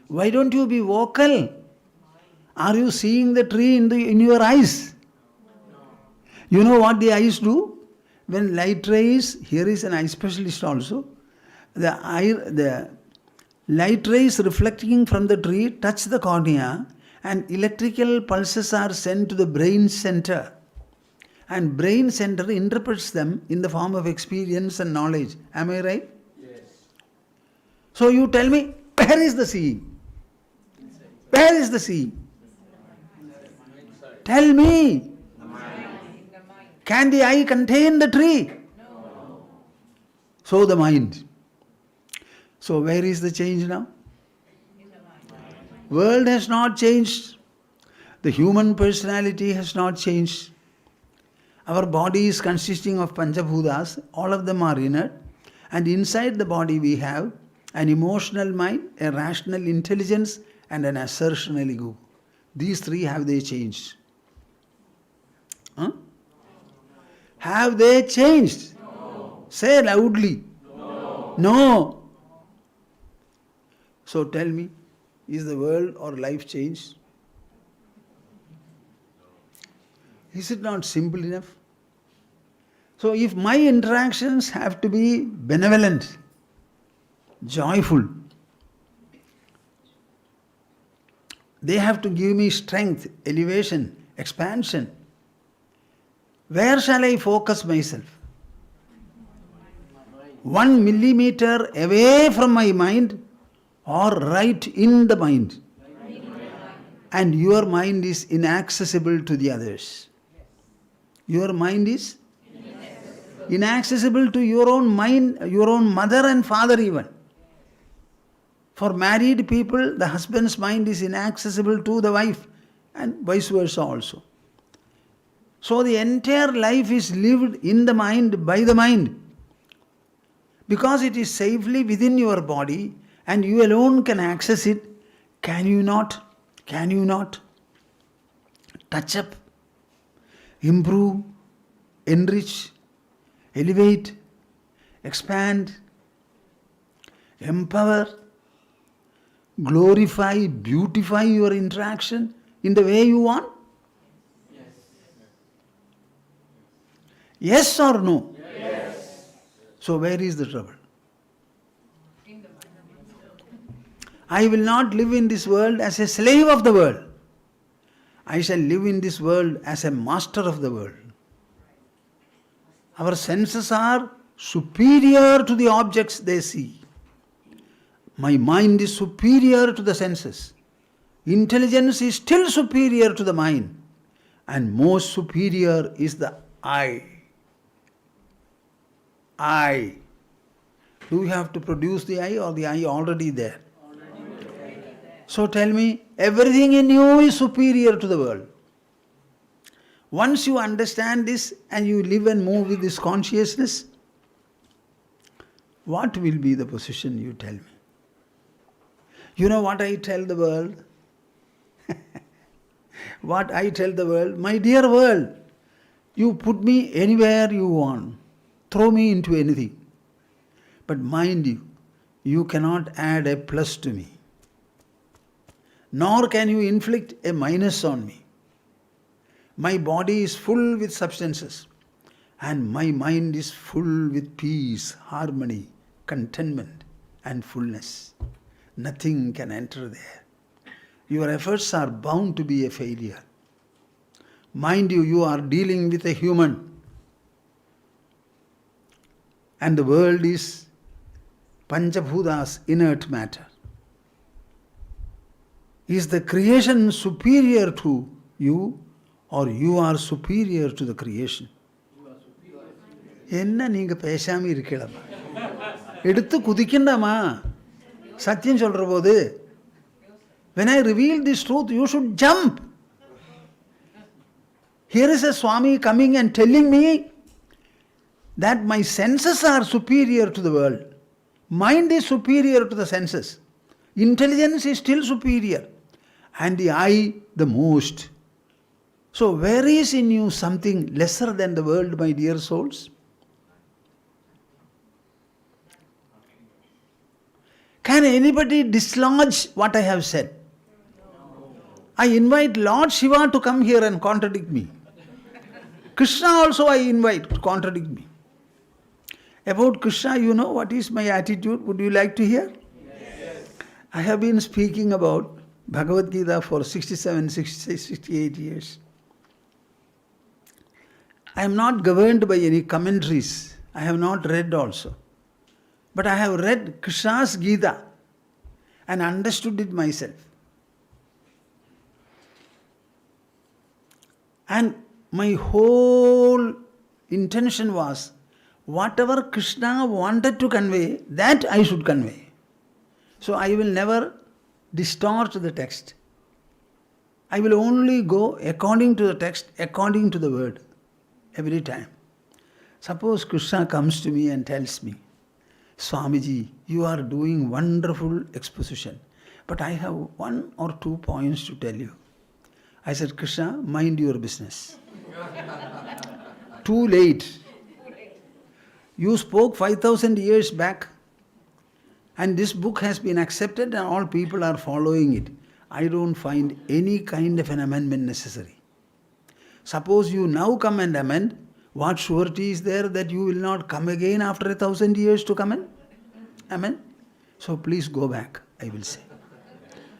Why don't you be vocal? Are you seeing the tree in your eyes? You know what the eyes do? When light rays, here is an eye specialist also, the light rays reflecting from the tree touch the cornea and electrical pulses are sent to the brain center. And brain center interprets them in the form of experience and knowledge. Am I right? Yes. So you tell me, where is the seeing? Where is the seeing? Tell me. Can the eye contain the tree? No. So the mind. So where is the change now? World has not changed. The human personality has not changed. Our body is consisting of Panchabhutas. All of them are inert. And inside the body we have an emotional mind, a rational intelligence, and an assertional ego. These three, have they changed? Huh? Have they changed? No. Say loudly. No. No. So tell me, is the world or life changed? Is it not simple enough? So if my interactions have to be benevolent, joyful, they have to give me strength, elevation, expansion. Where shall I focus myself? 1 millimeter away from my mind or right in the mind? And your mind is inaccessible to the others. Your mind is inaccessible to your own mind, your own mother and father even. For married people, the husband's mind is inaccessible to the wife and vice versa also. So the entire life is lived in the mind, by the mind. Because it is safely within your body and you alone can access it, can you not touch up, improve, enrich, elevate, expand, empower, glorify, beautify your interaction in the way you want? Yes or no? Yes. So where is the trouble? I will not live in this world as a slave of the world. I shall live in this world as a master of the world. Our senses are superior to the objects they see. My mind is superior to the senses. Intelligence is still superior to the mind. And most superior is the I. I. Do you have to produce the I, or the I already there? So tell me, everything in you is superior to the world. Once you understand this and you live and move with this consciousness, what will be the position, you tell me? You know what I tell the world? What I tell the world? My dear world, you put me anywhere you want. Throw me into anything. But mind you, you cannot add a plus to me. Nor can you inflict a minus on me. My body is full with substances, and my mind is full with peace, harmony, contentment, and fullness. Nothing can enter there. Your efforts are bound to be a failure. Mind you, you are dealing with a human, and the world is Panchabhutas, inert matter. Is the creation superior to you, or you are superior to the creation? என்ன நீங்க பேசாம இருக்கலாமா? எடுத்து குதிக்கண்டாமா? சத்தியம் சொல்ற போது, when I reveal this truth, you should jump. Here is a Swami coming and telling me that my senses are superior to the world. Mind is superior to the senses. Intelligence is still superior. And the I, the most. So where is in you something lesser than the world, my dear souls? Can anybody dislodge what I have said? I invite Lord Shiva to come here and contradict me. Krishna also I invite to contradict me. About Krishna, you know what is my attitude? Would you like to hear? Yes. I have been speaking about Bhagavad Gita for 67, 66, 68 years. I am not governed by any commentaries. I have not read also. But I have read Krishna's Gita and understood it myself. And my whole intention was, whatever Krishna wanted to convey, that I should convey. So I will never distort the text. I will only go according to the text, according to the word, every time. Suppose Krishna comes to me and tells me, Swamiji, you are doing wonderful exposition, but I have 1 or 2 points to tell you. I said, Krishna, mind your business. Too late. You spoke 5,000 years back, and this book has been accepted and all people are following it. I don't find any kind of an amendment necessary. Suppose you now come and amend, what surety is there that you will not come again after 1,000 years to come and amend? So please go back, I will say.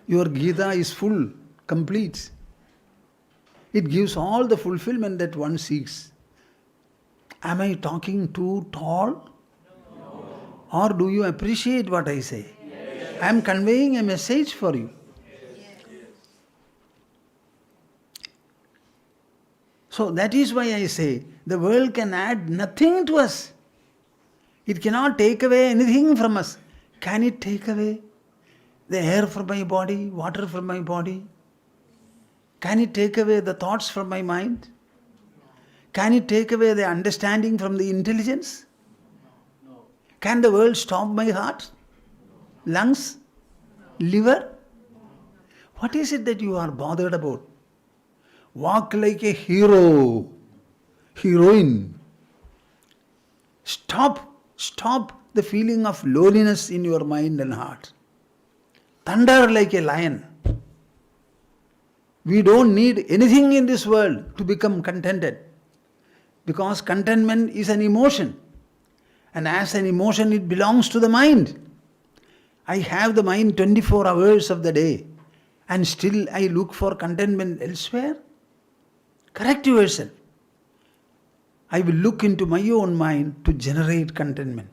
Your Gita is full, complete. It gives all the fulfillment that one seeks. Am I talking too tall? No. Or do you appreciate what I say? Yes. I am conveying a message for you. Yes. So that is why I say, the world can add nothing to us. It cannot take away anything from us. Can it take away the air from my body, water from my body? Can it take away the thoughts from my mind? Can it take away the understanding from the intelligence? No. Can the world stop my heart, lungs, liver? What is it that you are bothered about? Walk like a hero, heroine. Stop the feeling of loneliness in your mind and heart. Thunder like a lion. We don't need anything in this world to become contented. Because contentment is an emotion. And as an emotion, it belongs to the mind. I have the mind 24 hours of the day. and still I look for contentment elsewhere? Correct yourself. I will look into my own mind to generate contentment.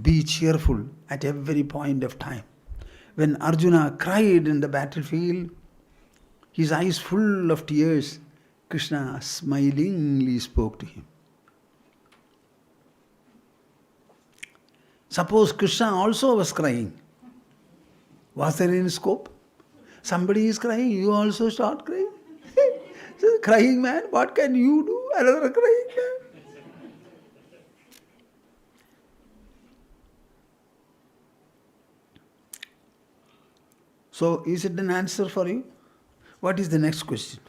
Be cheerful at every point of time. When Arjuna cried in the battlefield, his eyes full of tears, Krishna smilingly spoke to him. Suppose Krishna also was crying. Was there any scope? Somebody is crying, you also start crying. So, crying man, what can you do? Another crying man. So, is it an answer for you? What is the next question?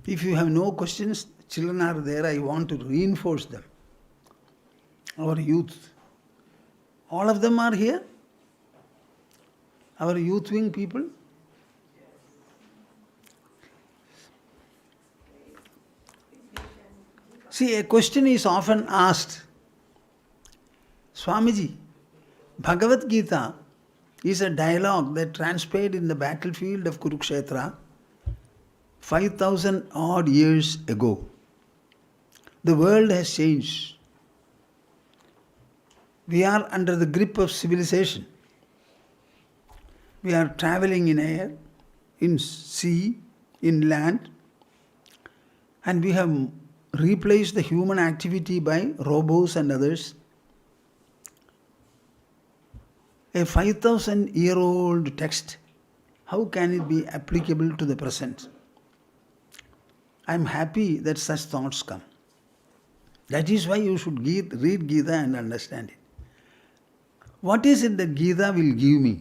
If you have no questions, children are there, I want to reinforce them. Our youth. All of them are here? Our youth wing people? See, a question is often asked. Swamiji, Bhagavad Gita is a dialogue that transpired in the battlefield of Kurukshetra 5,000 odd years ago. The world has changed. We are under the grip of civilization. We are traveling in air, in sea, in land, and we have replaced the human activity by robots and others. A 5,000-year-old text, how can it be applicable to the present? I am happy that such thoughts come. That is why you should read Gita and understand it. What is it that Gita will give me?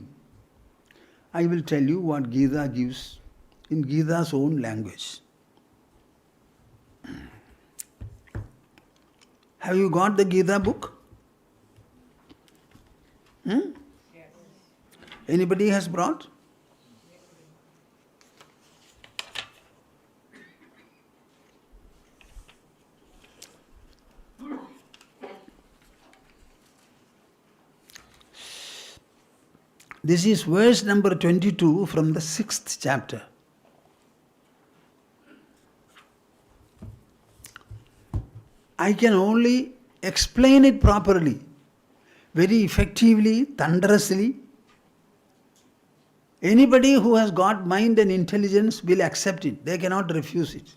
I will tell you what Gita gives in Gita's own language. Have you got the Gita book? Yes. Anybody has brought? This is verse number 22 from the 6th chapter. I can only explain it properly, very effectively, thunderously. Anybody who has got mind and intelligence will accept it. They cannot refuse it.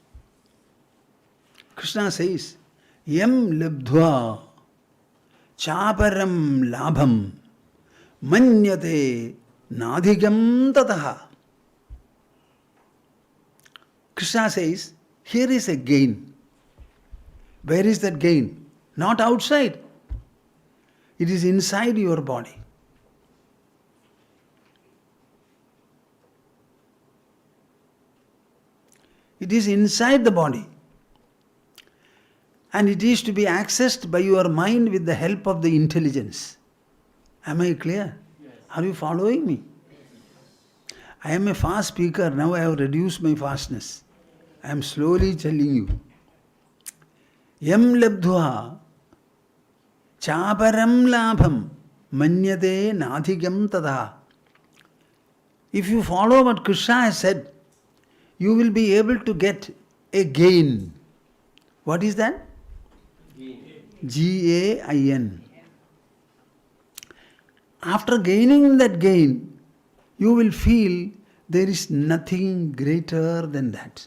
Krishna says, Yam labdhva chaparam labham manyate nadhigam tataha. Krishna says, here is a gain. Where is that gain? Not outside. It is inside your body. It is inside the body. And it is to be accessed by your mind with the help of the intelligence. Am I clear? Yes. Are you following me? I am a fast speaker. Now I have reduced my fastness. I am slowly telling you. Yam labdhva chaparam labham manyate nadhigam tadha. If you follow what Krishna has said, you will be able to get a gain. What is that? Gain. After gaining that gain, you will feel there is nothing greater than that.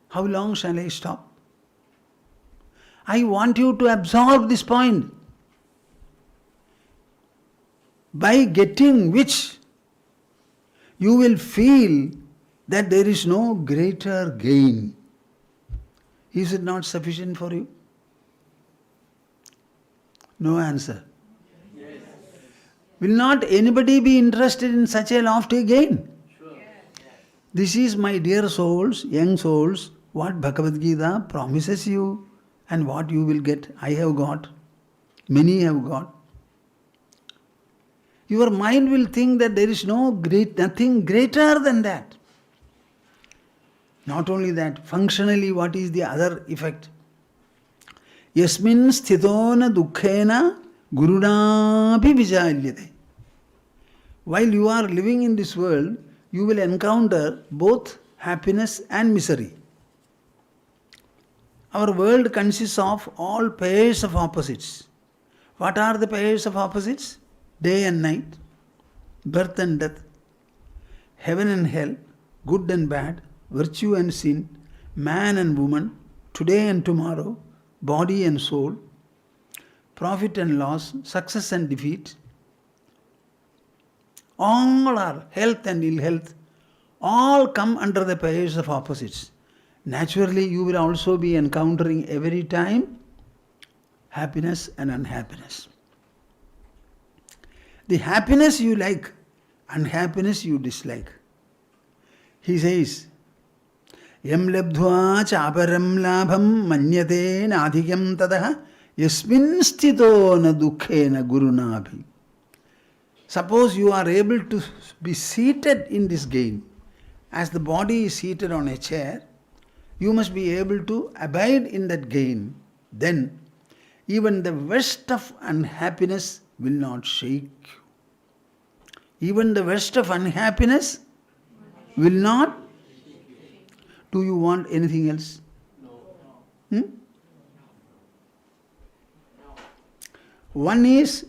How long shall I stop? I want you to absorb this point. By getting which, you will feel that there is no greater gain. Is it not sufficient for you? No answer. Yes. Will not anybody be interested in such a lofty gain? Sure. This is, my dear souls, young souls, what Bhagavad Gita promises you and what you will get. I have got. Many have got. your mind will think that there is nothing greater than that. Not only that, functionally, what is the other effect? Yasmin sthitona dukkhena gurunapi vijalyate. While you are living in this world, you will encounter both happiness and misery. Our world consists of all pairs of opposites. What are the pairs of opposites? Day and night, birth and death, heaven and hell, good and bad, virtue and sin, man and woman, today and tomorrow, body and soul, profit and loss, success and defeat. All are health and ill health. All come under the pairs of opposites. Naturally, you will also be encountering every time happiness and unhappiness. The happiness you like, unhappiness you dislike. He says, Yam labdhva chaparam labham manyate nadhikam tadaha yasmin sthito na dukkhena gurunabhi. Suppose you are able to be seated in this gain. As the body is seated on a chair, you must be able to abide in that gain. Then, even the worst of unhappiness will not shake you. Even the worst of unhappiness will not. Do you want anything else? One is,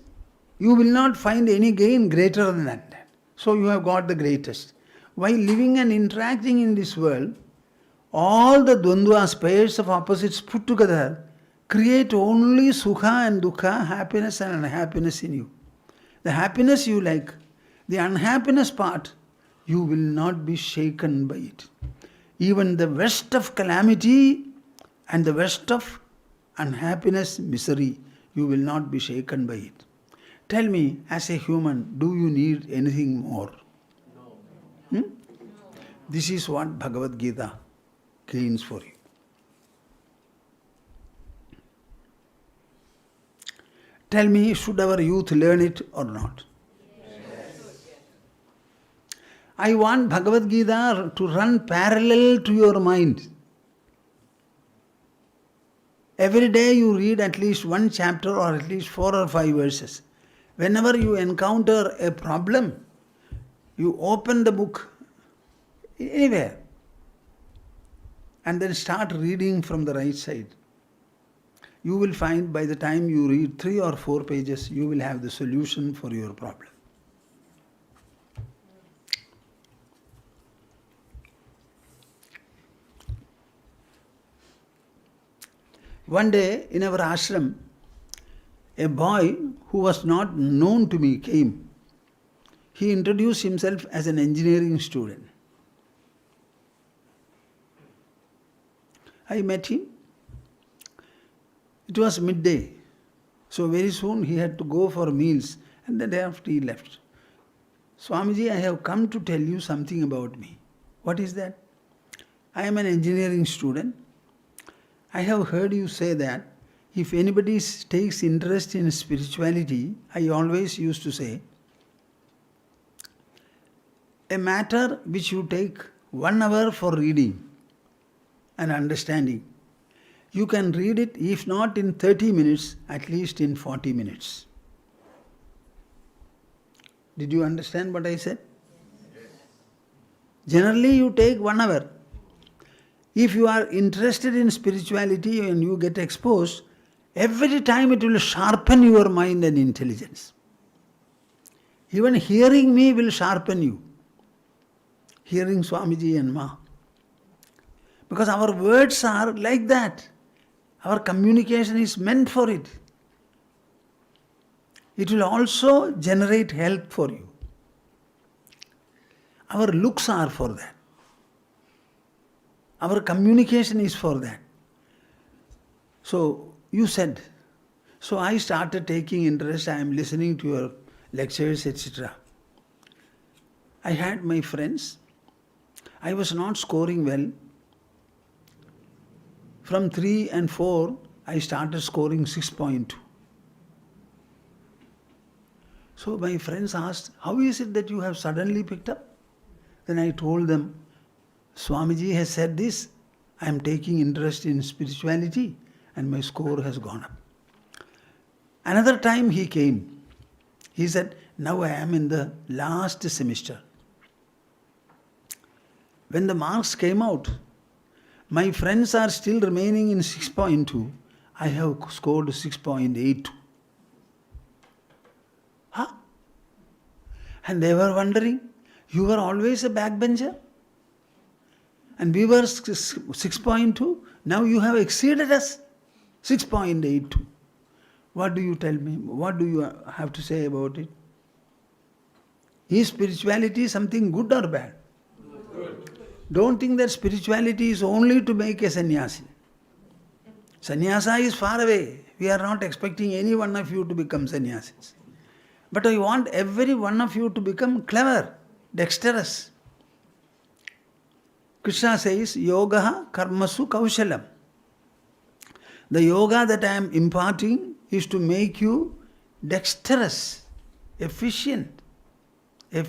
you will not find any gain greater than that. So you have got the greatest. While living and interacting in this world, all the dvandvas, pairs of opposites put together, create only sukha and dukkha, happiness and unhappiness in you. The happiness you like, the unhappiness part, you will not be shaken by it. Even the worst of calamity and the worst of unhappiness, misery, you will not be shaken by it. Tell me, as a human, do you need anything more? No. This is what Bhagavad Gita gains for you. Tell me, should our youth learn it or not? Yes. I want Bhagavad Gita to run parallel to your mind. Every day you read at least one chapter or at least 4 or 5 verses. Whenever you encounter a problem, you open the book anywhere and then start reading from the right side. You will find by the time you read 3 or 4 pages, you will have the solution for your problem. One day in our ashram, a boy who was not known to me came. He introduced himself as an engineering student. I met him. It was midday. So very soon he had to go for meals, and the day after he left. Swamiji, I have come to tell you something about me. What is that? I am an engineering student. I have heard you say that if anybody takes interest in spirituality, I always used to say, a matter which you take 1 hour for reading and understanding, you can read it, if not in 30 minutes, at least in 40 minutes. Did you understand what I said? Yes. Generally, you take 1 hour. If you are interested in spirituality and you get exposed, every time it will sharpen your mind and intelligence. Even hearing me will sharpen you. Hearing Swamiji and Ma. Because our words are like that. Our communication is meant for it. It will also generate health for you. Our looks are for that. Our communication is for that. So, you said, so I started taking interest, I am listening to your lectures, etc. I had my friends. I was not scoring well. From 3 and 4, I started scoring 6.2. So my friends asked, how is it that you have suddenly picked up? Then I told them, Swamiji has said this, I am taking interest in spirituality and my score has gone up. Another time he came. He said, now I am in the last semester. When the marks came out, my friends are still remaining in 6.2. I have scored 6.82. Huh? And they were wondering, you were always a backbencher? And we were 6.2. Now you have exceeded us. 6.82. What do you tell me? What do you have to say about it? Is spirituality something good or bad? Good. Don't think that spirituality is only to make a sannyasi. Sannyasa is far away. We are not expecting any one of you to become sannyasis. But I want every one of you to become clever, dexterous. Krishna says, Yoga karmasu kaushalam. The yoga that I am imparting is to make you dexterous, efficient. A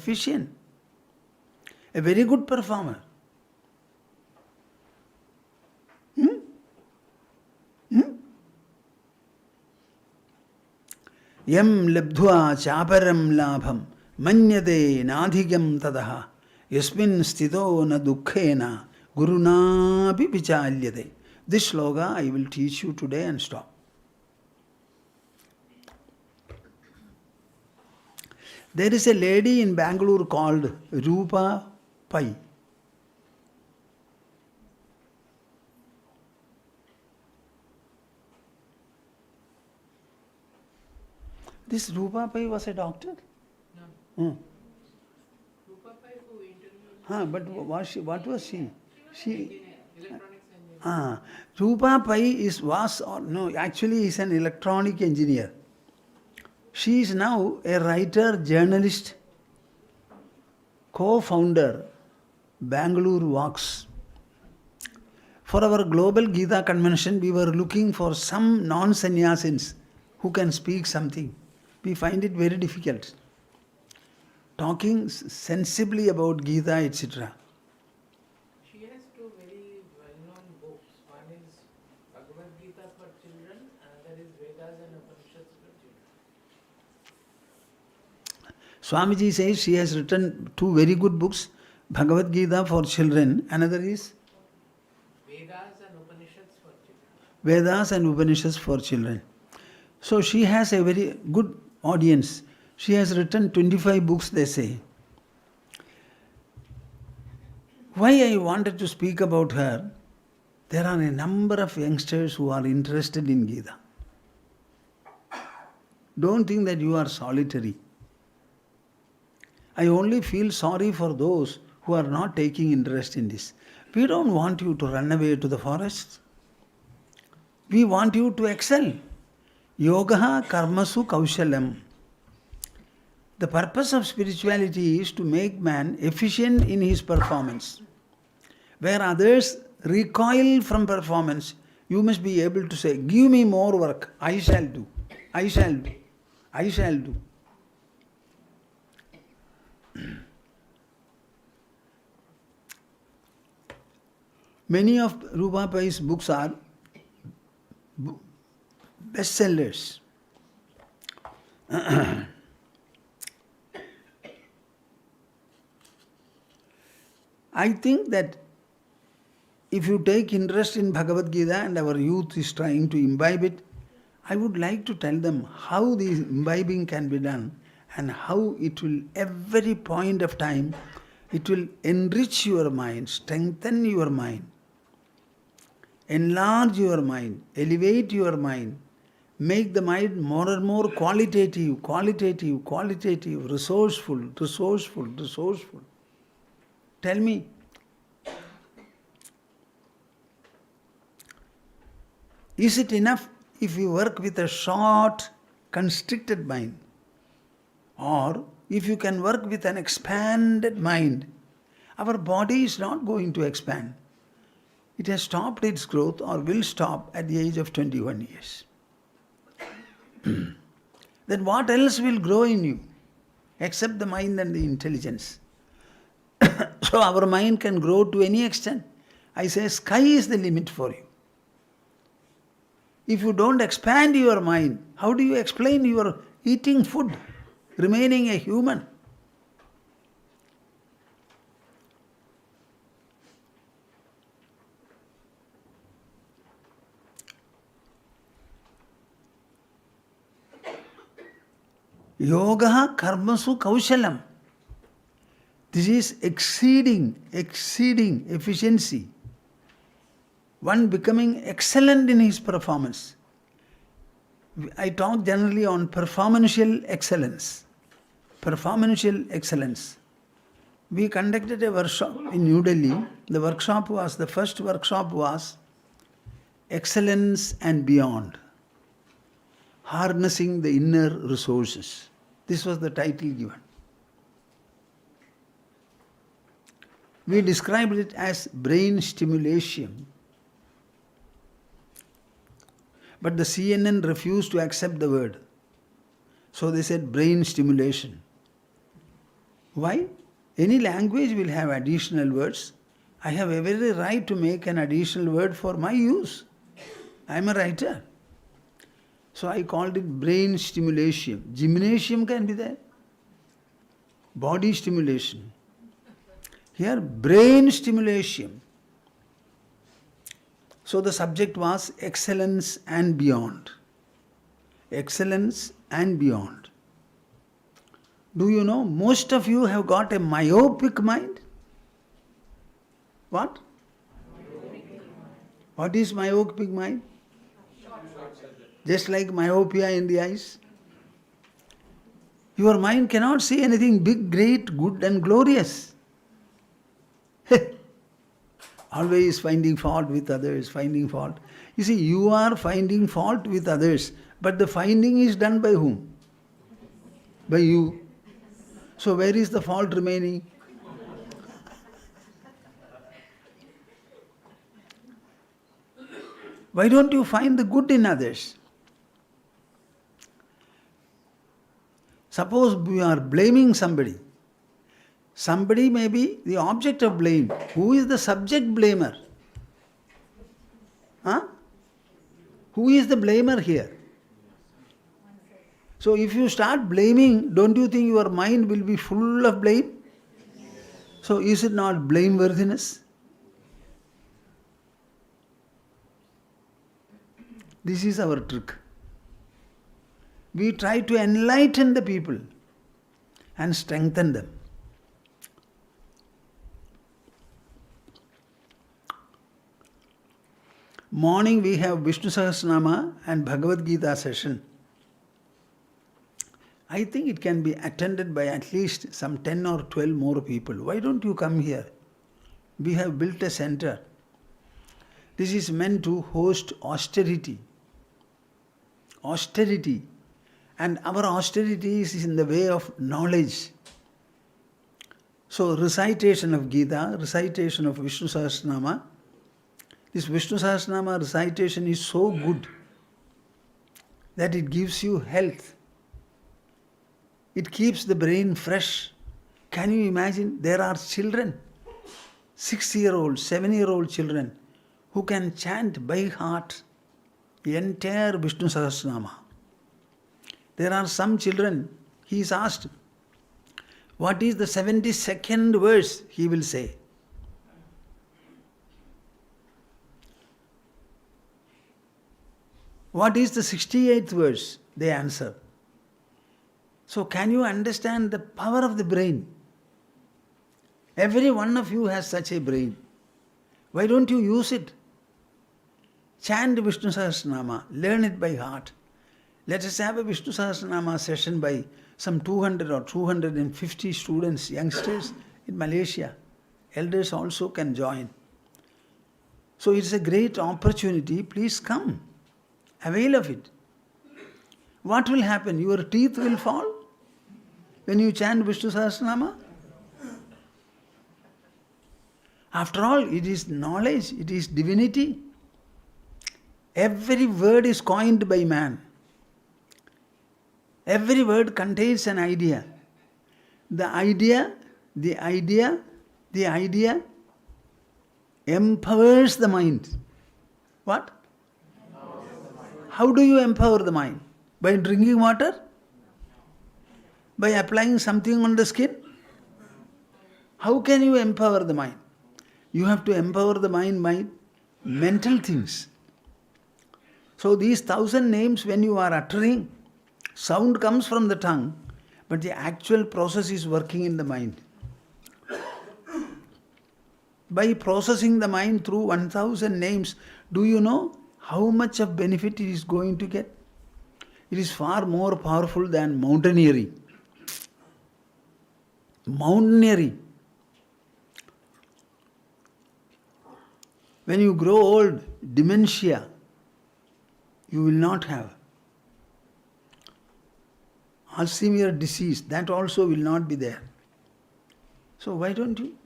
very good performer. Yam labdhva chaparam labham manyate nadhigam tadaha yasmin stito na dukkhena gurunapi vichalyate. This sloga I will teach you today and stop. There is a lady in Bangalore called Rupa Pai. This Rupa Pai was a doctor? No. Rupa Pai who interviewed. But what was she? She electronics engineer. Rupa Pai actually is an electronic engineer. She is now a writer, journalist, co-founder, Bangalore Walks. For our global Gita convention, we were looking for some non-sannyasins who can speak something. We find it very difficult. Talking sensibly about Gita, etc. She has two very well-known books. One is Bhagavad Gita for children, another is Vedas and Upanishads for children. Swamiji says she has written two very good books, Bhagavad Gita for children, another is Vedas and Upanishads for children. Vedas and Upanishads for children. So she has a very good audience. She has written 25 books, they say. Why I wanted to speak about her, there are a number of youngsters who are interested in Gita. Don't think that you are solitary. I only feel sorry for those who are not taking interest in this. We don't want you to run away to the forest. We want you to excel. Yoga karmasu kaushalam. The purpose of spirituality is to make man efficient in his performance. Where others recoil from performance, you must be able to say, give me more work, I shall do, I shall do, I shall do. Many of Rupa Pai's books are bestsellers. I think that if you take interest in Bhagavad Gita and our youth is trying to imbibe it, I would like to tell them how the imbibing can be done and how it will, every point of time, it will enrich your mind, strengthen your mind, enlarge your mind, elevate your mind, make the mind more and more qualitative, resourceful. Tell me, is it enough if you work with a short, constricted mind? Or if you can work with an expanded mind? Our body is not going to expand. It has stopped its growth or will stop at the age of 21 years. Then what else will grow in you? except the mind and the intelligence. So our mind can grow to any extent. I say sky is the limit for you. If you don't expand your mind, how do you explain your eating food, remaining a human? Yoga karmasu kaushalam. This is exceeding efficiency. One becoming excellent in his performance. I talk generally on performancial excellence. Performancial excellence. We conducted a workshop in New Delhi. The first workshop was Excellence and Beyond. Harnessing the inner resources. This was the title given. We described it as brain stimulation. But the CNN refused to accept the word. So they said brain stimulation. Why? Any language will have additional words. I have every right to make an additional word for my use. I am a writer. So I called it brain stimulation. Gymnasium can be there. Body stimulation. Here, brain stimulation. So the subject was excellence and beyond. Excellence and beyond. Do you know, most of you have got a myopic mind? What? What is myopic mind? Just like myopia in the eyes. Your mind cannot see anything big, great, good and glorious. Always finding fault with others, finding fault. You see, you are finding fault with others, but the finding is done by whom? By you. So where is the fault remaining? Why don't you find the good in others? Suppose we are blaming somebody. Somebody may be the object of blame. Who is the subject blamer? Huh? Who is the blamer here? So if you start blaming, don't you think your mind will be full of blame? So is it not blameworthiness? This is our trick. We try to enlighten the people and strengthen them. Morning we have Vishnu Sahasranama and Bhagavad Gita session. I think it can be attended by at least some 10 or 12 more people. Why don't you come here? We have built a center. This is meant to host austerity. Austerity. And our austerity is in the way of knowledge. So recitation of Gita, recitation of Vishnu Sahasranama. This Vishnu Sahasranama recitation is so good that it gives you health. It keeps the brain fresh. Can you imagine? There are children, 6-year-old, 7-year-old children, who can chant by heart the entire Vishnu Sahasranama. There are some children, he is asked, what is the 72nd verse? He will say. What is the 68th verse? They answer. So can you understand the power of the brain? Every one of you has such a brain. Why don't you use it? Chant Vishnu Sahasranama, learn it by heart. Let us have a Vishnu Sahasranama session by some 200 or 250 students, youngsters in Malaysia. Elders also can join. So it's a great opportunity. Please come. Avail of it. What will happen? Your teeth will fall when you chant Vishnu Sahasranama? After all, it is knowledge, it is divinity. Every word is coined by man. Every word contains an idea. The idea empowers the mind. What? How do you empower the mind? By drinking water? By applying something on the skin? How can you empower the mind? You have to empower the mind by mental things. So these 1,000 names, when you are uttering, sound comes from the tongue, but the actual process is working in the mind. By processing the mind through 1,000 names, do you know how much of benefit it is going to get? It is far more powerful than mountaineering. Mountaineering. When you grow old, dementia, you will not have. Alzheimer's disease, that also will not be there. So why don't you?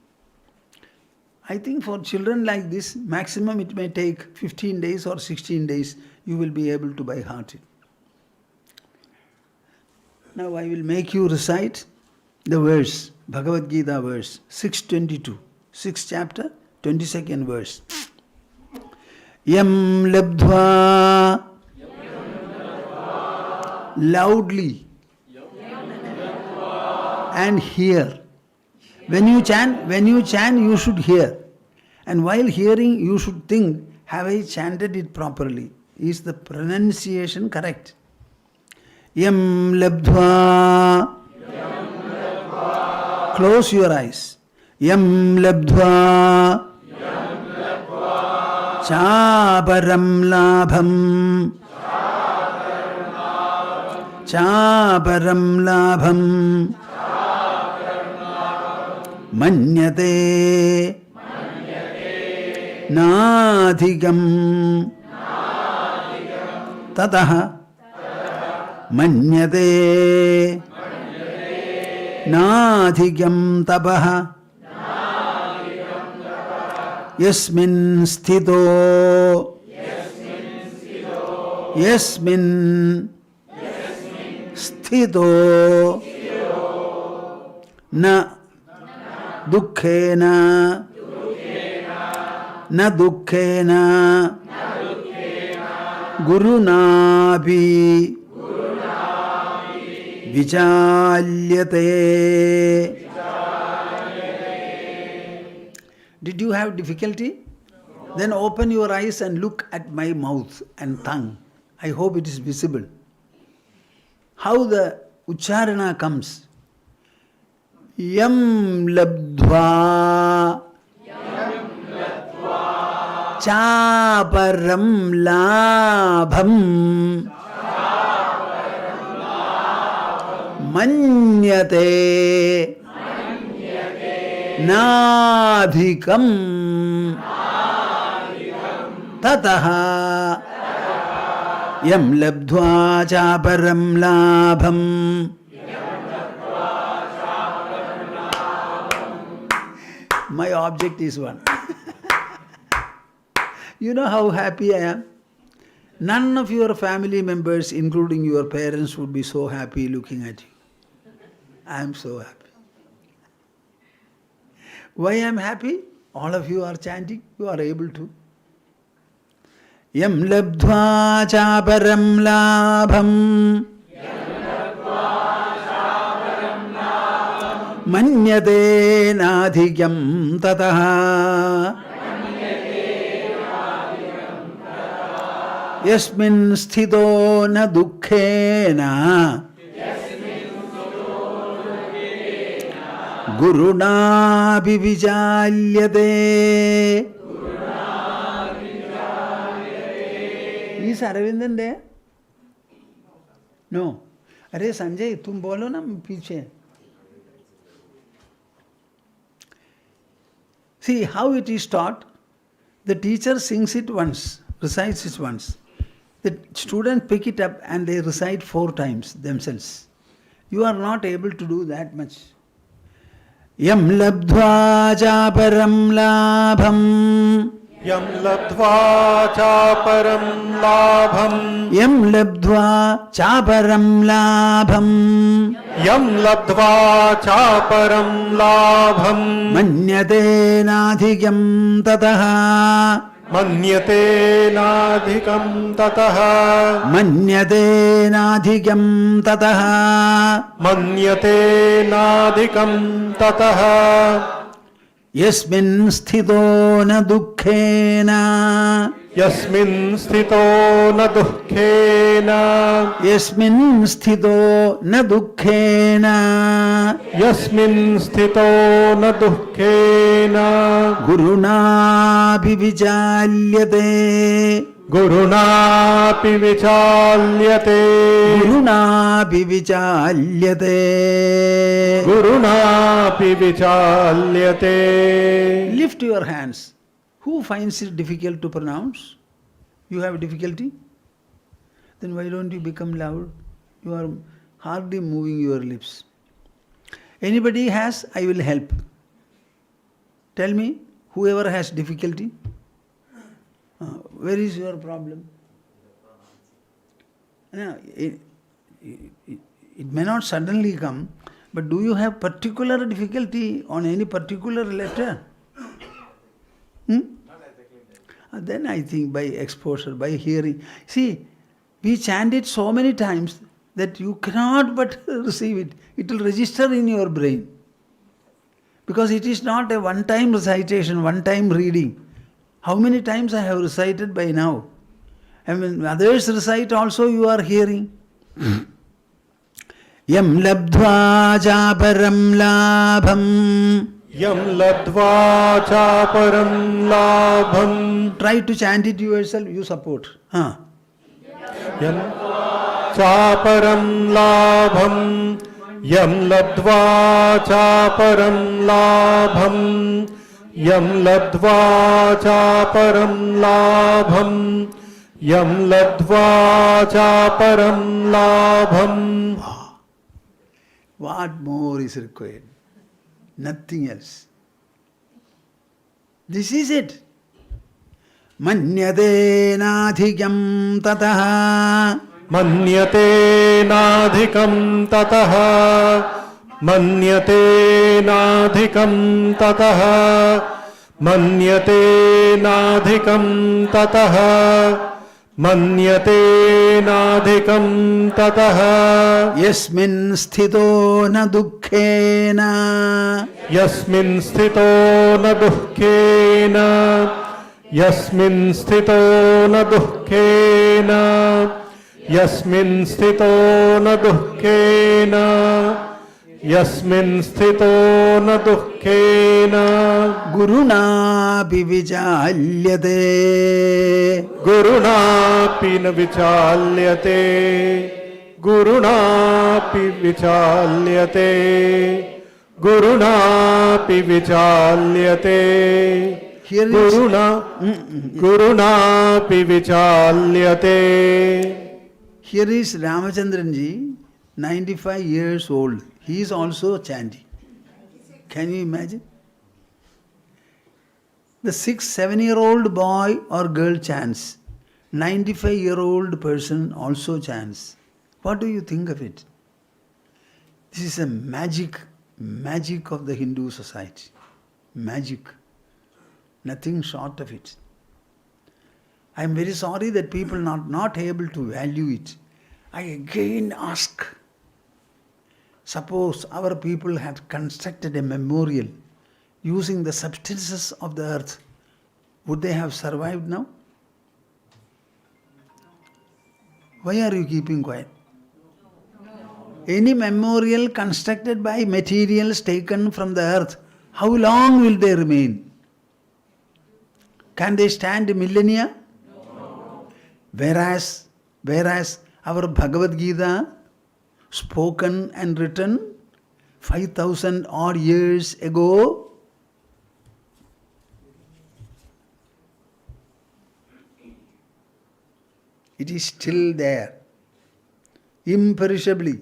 I think for children like this, maximum it may take 15 days or 16 days, you will be able to by heart it. Now I will make you recite the verse, Bhagavad Gita verse, 622, 6th chapter, 22nd verse. Yam labdhva, loudly and hear. When you chant, you should hear. And while hearing, you should think, have I chanted it properly? Is the pronunciation correct? Yam labdhva. Close your eyes. Yam labdhva. Chaparam labham. Chaparam labham. Manyate. Nadhigam. Tataha. Manyate. Nadhigam tapaha. Yasmin sthito. Yasmin sthito. Na dukkhena. Na dukkhena. Gurunapi. Vichalyate. Did you have difficulty? No. Then open your eyes and look at my mouth and tongue. I hope it is visible. How the ucharana comes. Yam labdhva. Chaparam labham. Manyate. Nadhikam. Tataha. Yam labdhva chaparam labham. My object is one. You know how happy I am? None of your family members, including your parents, would be so happy looking at you. I am so happy. Why I am happy? All of you are chanting, you are able to. Yam labdhva chaparam labham. Manyate nadhikyam tataha. Yasmin sthito na dukkhena. Guruna vichalyate. Is Aravindan there? No. Arey Sanjay, tum bolo na piche. See how it is taught. The teacher sings it once, recites it once. The students pick it up and they recite 4 times themselves. You are not able to do that much. Yam labdhva chaparam labham. Yam labdva chaparam labham. Yam labdva chaparam labham. Yam labdva chaparam labham. Manyate nadhikyam tataha. Manyate nadhikam tataha. Manyate nadhikyam tataha. Manyate nadhikam tataha. Yasmin sthito na dukkhena. Yasmin sthito na dukkhena. Yasmin sthito na dukkhena. Yasmin sthito na dukkhena. Guruna vichalyate. Guruna pi vichalyate. Guruna vichalyate. Guruna pi vichalyate. Lift your hands. Who finds it difficult to pronounce? You have difficulty? Then why don't you become loud? You are hardly moving your lips. Anybody has? I will help. Tell me, whoever has difficulty, where is your problem? No, it may not suddenly come, but do you have particular difficulty on any particular letter? Then I think by exposure, by hearing. See, we chant it so many times that you cannot but receive it. It will register in your brain. Because it is not a one-time recitation, one-time reading. How many times I have recited by now? And when others recite also you are hearing. Yam labdva chaparam labham. Yam labdva chaparam labham. Try to chant it yourself, you support. Yam chaparam labham. Yam labdva chaparam labham. Yam labdva chaparam labham. Yam labdva chaparam labham. What more is required? Nothing else. This is it. Manyate nadhikyam tataha. Manyate nadhikam tataha. Manyate nadhikam tataha. Manyate nadhikam tataha. Manyate nadhikam tataha. Yasmin sthito na dukkhena. Yasmin sthito na dukkhena. Yasmin sthito na dukkhena. Yasmin sthito na dukkhena. Yasmin sthito na dukkhena. Guruna vichalyate. Guruna pi na vichalyate. Guruna pi vichalyate. Guruna pi vichalyate. Here is Guruna pi vichalyate. Here is Ramachandranji, 95 years old. He is also chanting. Can you imagine? The 6-7-year-old boy or girl chants. 95-year-old person also chants. What do you think of it? This is a magic of the Hindu society. Magic. Nothing short of it. I am very sorry that people are not able to value it. I again ask, suppose our people had constructed a memorial using the substances of the earth, would they have survived now? Why are you keeping quiet? Any memorial constructed by materials taken from the earth, how long will they remain? Can they stand millennia? Whereas our Bhagavad Gita, spoken and written 5,000 odd years ago, it is still there, imperishably.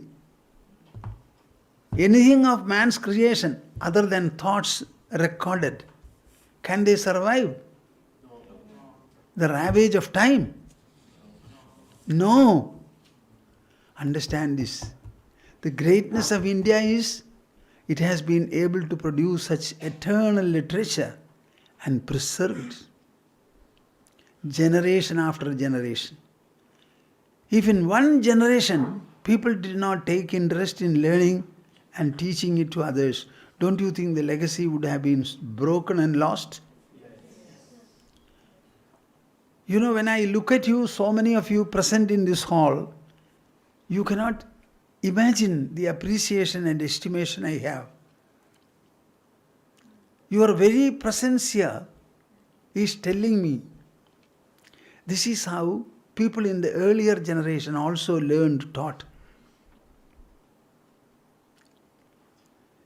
Anything of man's creation other than thoughts recorded, can they survive? The ravage of time? No. Understand this. The greatness of India is it has been able to produce such eternal literature and preserve it. Generation after generation. If in one generation people did not take interest in learning and teaching it to others, don't you think the legacy would have been broken and lost? You know, when I look at you, so many of you present in this hall, you cannot imagine the appreciation and estimation I have. Your very presence here is telling me this is how people in the earlier generation also learned, taught.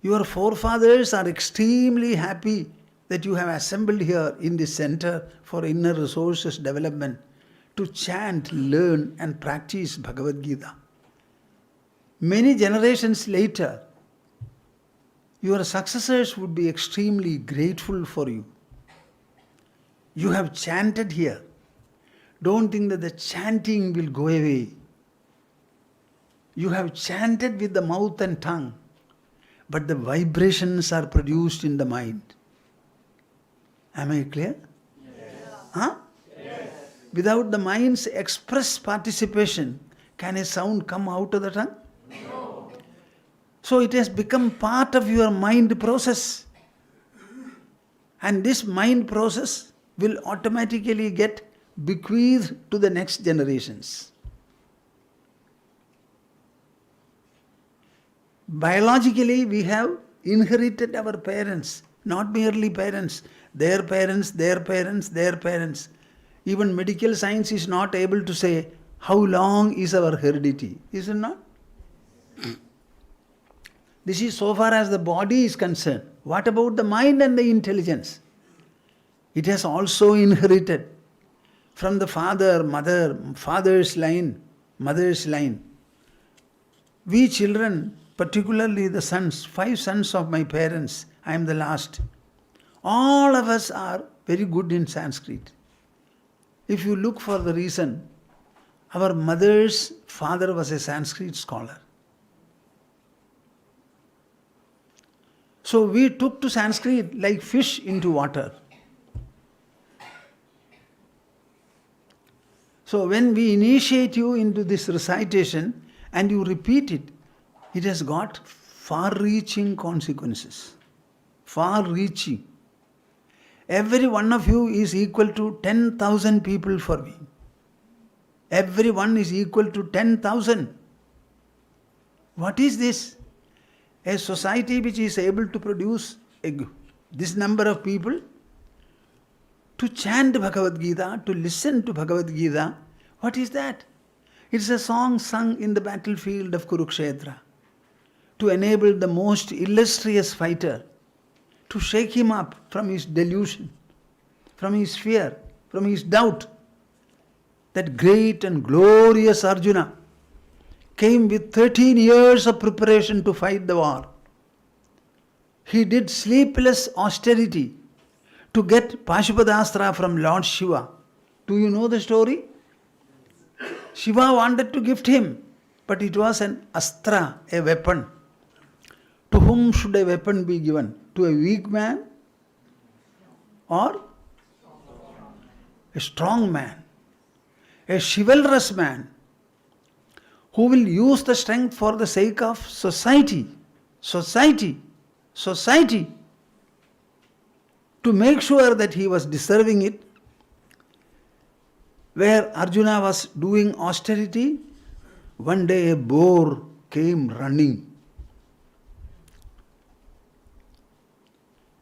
Your forefathers are extremely happy that you have assembled here in this center for inner resources development to chant, learn and practice Bhagavad Gita. Many generations later, your successors would be extremely grateful for you. You have chanted here. Don't think that the chanting will go away. You have chanted with the mouth and tongue, but the vibrations are produced in the mind. Am I clear? Yes. Huh? Yes. Without the mind's express participation, can a sound come out of the tongue? No. So it has become part of your mind process. And this mind process will automatically get bequeathed to the next generations. Biologically, we have inherited our parents, not merely parents, their parents, their parents, their parents. Even medical science is not able to say how long is our heredity, is it not? This is so far as the body is concerned. What about the mind and the intelligence? It has also inherited from the father, mother, father's line, mother's line. We children, particularly the sons, 5 sons of my parents, I am the last. All of us are very good in Sanskrit. If you look for the reason, our mother's father was a Sanskrit scholar. So we took to Sanskrit like fish into water. So when we initiate you into this recitation and you repeat it, it has got far-reaching consequences. Far-reaching. Every one of you is equal to 10,000 people for me. Every one is equal to 10,000. What is this? A society which is able to produce this number of people to chant Bhagavad Gita, to listen to Bhagavad Gita. What is that? It's a song sung in the battlefield of Kurukshetra to enable the most illustrious fighter to shake him up from his delusion, from his fear, from his doubt. That great and glorious Arjuna came with 13 years of preparation to fight the war. He did sleepless austerity to get Pashupadastra from Lord Shiva. Do you know the story? Shiva wanted to gift him, but it was an astra, a weapon. To whom should a weapon be given? To a weak man or a strong man? A chivalrous man who will use the strength for the sake of society, to make sure that he was deserving it. Where Arjuna was doing austerity, one day a boar came running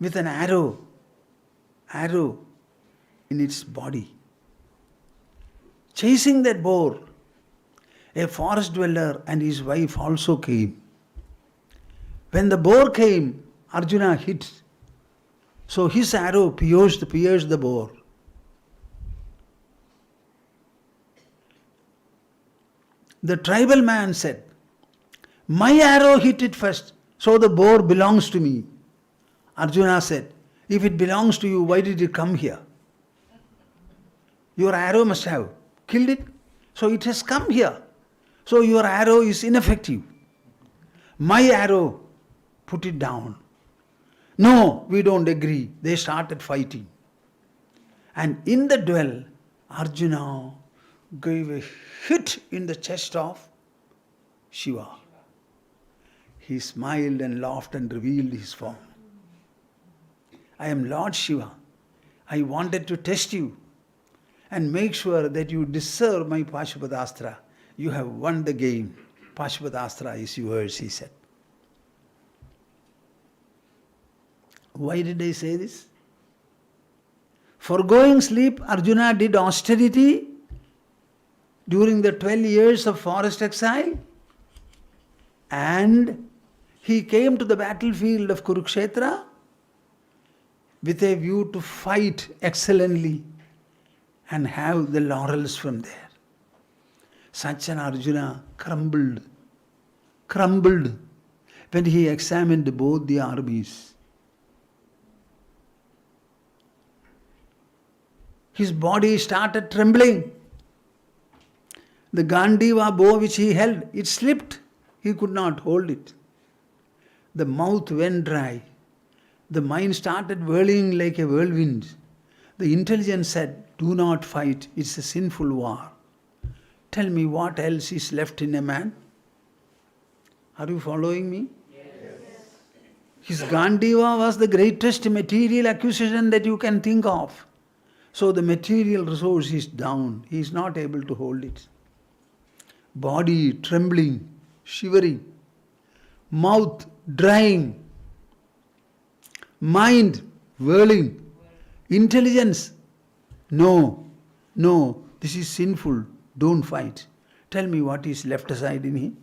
with an arrow in its body. Chasing that boar, a forest dweller and his wife also came. When the boar came, Arjuna hit. So his arrow pierced the boar. The tribal man said, "My arrow hit it first, so the boar belongs to me." Arjuna said, "If it belongs to you, why did it come here?" Your arrow must have killed it. So it has come here. So your arrow is ineffective. My arrow, put it down. No, we don't agree. They started fighting. And in the duel, Arjuna gave a hit in the chest of Shiva. He smiled and laughed and revealed his form. I am Lord Shiva. I wanted to test you and make sure that you deserve my Pashupadastra. You have won the game. Pashupadastra is yours, he said. Why did I say this? Foregoing sleep, Arjuna did austerity during the 12 years of forest exile, and he came to the battlefield of Kurukshetra with a view to fight excellently and have the laurels from there. Such an Arjuna crumbled when he examined both the armies. His body started trembling. The Gandiva bow which he held, it slipped. He could not hold it. The mouth went dry. The mind started whirling like a whirlwind. The intelligence said, do not fight, it's a sinful war. Tell me what else is left in a man? Are you following me? Yes. His Gandiva was the greatest material acquisition that you can think of. So the material resource is down. He is not able to hold it. Body trembling, shivering, mouth drying, mind whirling, intelligence, no, this is sinful, don't fight. Tell me what is left aside in him.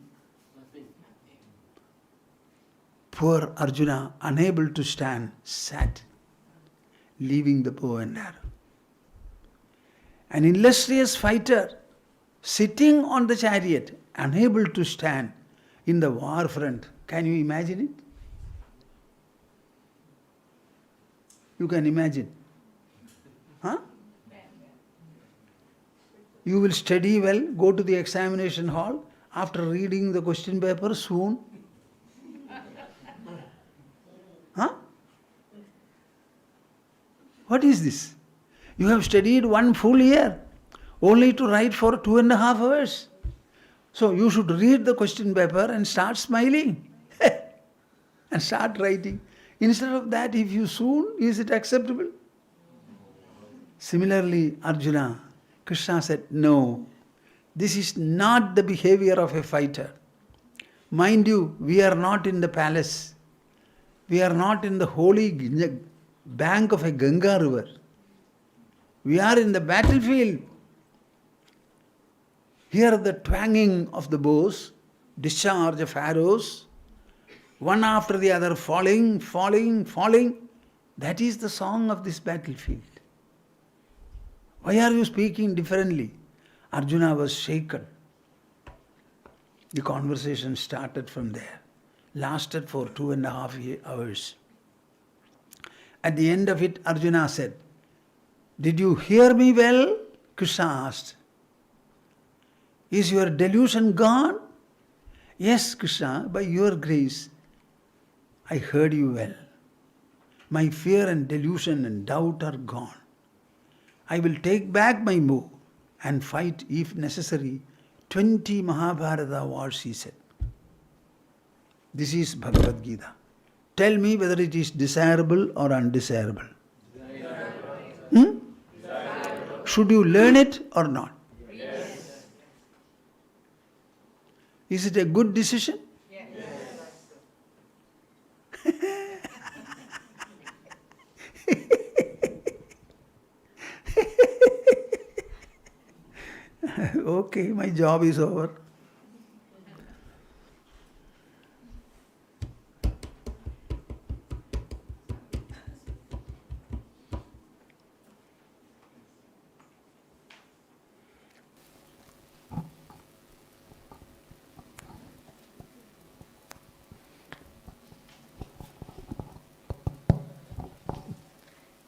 Poor Arjuna, unable to stand, sat, leaving the bow and arrow. An illustrious fighter sitting on the chariot, unable to stand in the war front. Can you imagine it? You can imagine. Huh? You will study well, go to the examination hall, after reading the question paper soon. Huh? What is this? You have studied 1 full year, only to write for 2.5 hours. So you should read the question paper and start smiling and start writing. Instead of that, if you soon, is it acceptable? Similarly, Arjuna, Krishna said, no, this is not the behavior of a fighter. Mind you, we are not in the palace. We are not in the holy bank of a Ganga river. We are in the battlefield. Hear the twanging of the bows, discharge of arrows, one after the other falling. That is the song of this battlefield. Why are you speaking differently? Arjuna was shaken. The conversation started from there, lasted for 2.5 hours. At the end of it, Arjuna said, did you hear me well? Krishna asked. Is your delusion gone? Yes, Krishna, by your grace, I heard you well. My fear and delusion and doubt are gone. I will take back my bow and fight, if necessary, 20 Mahabharata wars, he said. This is Bhagavad Gita. Tell me whether it is desirable or undesirable. Desirable. Should you learn it or not? Yes. Is it a good decision? Yes. Okay, my job is over.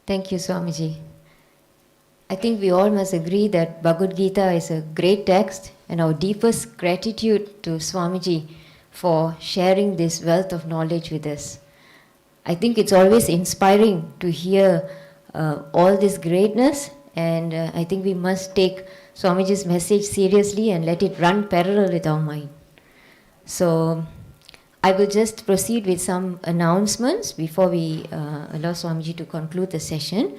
Thank you, Swamiji. I think we all must agree that Bhagavad Gita is a great text, and our deepest gratitude to Swamiji for sharing this wealth of knowledge with us. I think it's always inspiring to hear all this greatness, and I think we must take Swamiji's message seriously and let it run parallel with our mind. So I will just proceed with some announcements before we allow Swamiji to conclude the session.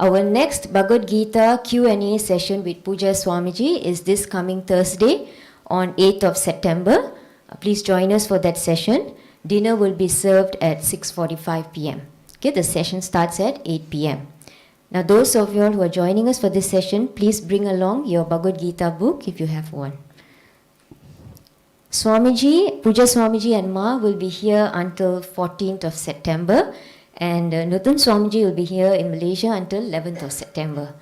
Our next Bhagavad Gita Q&A session with Poojya Swamiji is this coming Thursday on 8th of September. Please join us for that session. Dinner will be served at 6:45 p.m. Okay, the session starts at 8 p.m. Now, those of you all who are joining us for this session, please bring along your Bhagavad Gita book if you have one. Swamiji, Poojya Swamiji and Ma will be here until 14th of September. And Nuthan Swamiji will be here in Malaysia until 11th of September.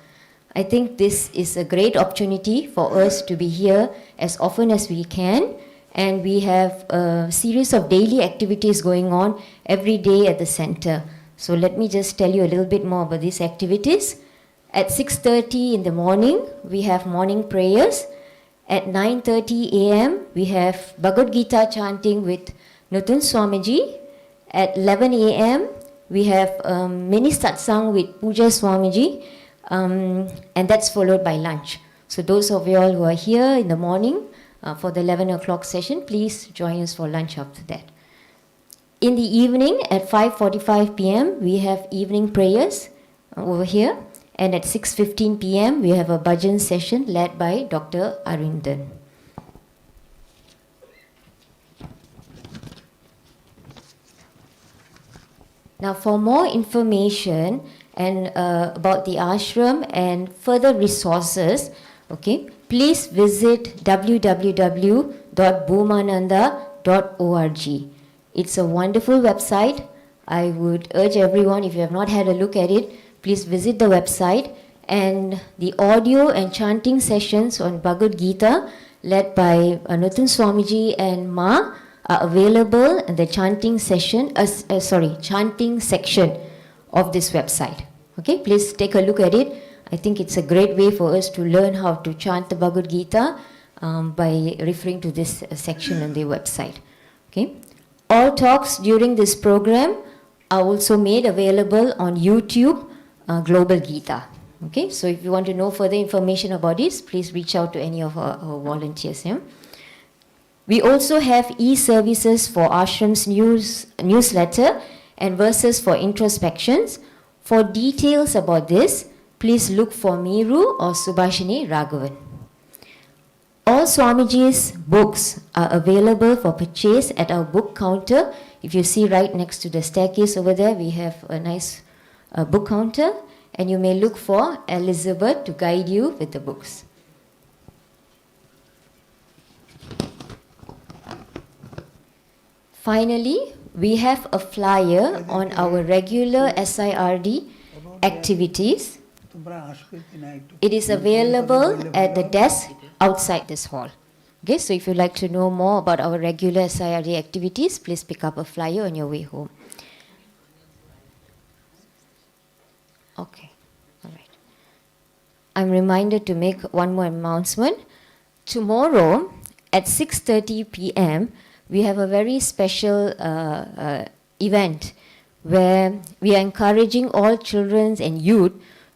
I think this is a great opportunity for us to be here as often as we can. And we have a series of daily activities going on every day at the center. So let me just tell you a little bit more about these activities. At 6:30 in the morning, we have morning prayers. At 9:30 a.m., we have Bhagavad Gita chanting with Nuthan Swamiji. At 11 a.m., we have mini satsang with Poojya Swamiji, and that's followed by lunch. So those of you all who are here in the morning for the 11 o'clock session, please join us for lunch after that. In the evening at 5:45 p.m., we have evening prayers over here. And at 6:15 p.m., we have a bhajan session led by Dr. Arindan. Now, for more information and about the ashram and further resources, okay, please visit www.bhoomananda.org. It's a wonderful website. I would urge everyone, if you have not had a look at it, please visit the website. And the audio and chanting sessions on Bhagavad Gita led by Nuthan Swamiji and Ma are available in the chanting section of this website. Okay, please take a look at it. I think it's a great way for us to learn how to chant the Bhagavad Gita by referring to this section on the website. Okay, all talks during this program are also made available on YouTube Global Gita. Okay, so if you want to know further information about this, please reach out to any of our volunteers. Yeah? We also have e-services for Ashram's newsletter and verses for introspections. For details about this, please look for Miru or Subhashini Raghavan. All Swamiji's books are available for purchase at our book counter. If you see right next to the staircase over there, we have a nice book counter, and you may look for Elizabeth to guide you with the books. Finally, we have a flyer on our regular SIRD activities. It is available at the desk outside this hall. Okay, so if you'd like to know more about our regular SIRD activities, please pick up a flyer on your way home. Okay, all right. I'm reminded to make one more announcement. Tomorrow at 6:30 p.m., we have a very special event where we are encouraging all children and youth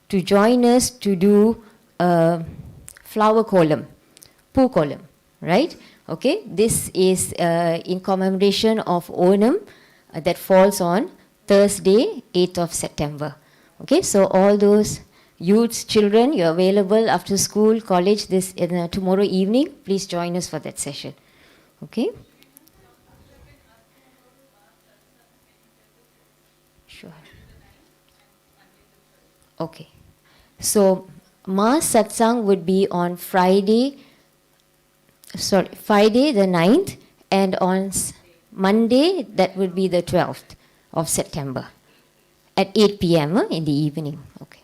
to join us to do flower column, poo column, right? Okay, this is in commemoration of Onam that falls on Thursday, 8th of September. Okay, so all those youths, children, you're available after school, college, this tomorrow evening. Please join us for that session. Okay? Sure. Okay. So, Mass Satsang would be on Friday the 9th, and on Monday, that would be the 12th of September at 8 p.m. In the evening. Okay.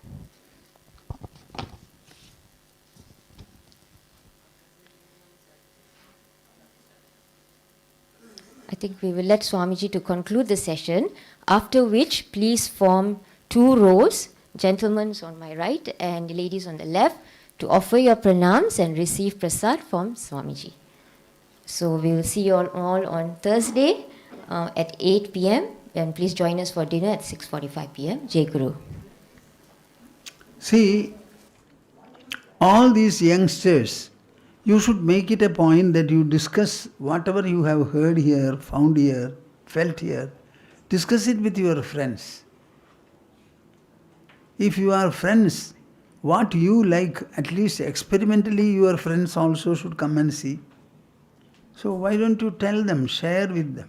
I think we will let Swamiji to conclude the session, after which please form 2 rows gentlemen on my right and ladies on the left, to offer your pranams and receive prasad from Swamiji. So we will see you all on Thursday at 8 p.m. and please join us for dinner at 6:45 p.m. Jai Guru. See, all these youngsters, you should make it a point that you discuss whatever you have heard here, found here, felt here, discuss it with your friends. If you are friends, what you like, at least experimentally your friends also should come and see. So why don't you tell them, share with them?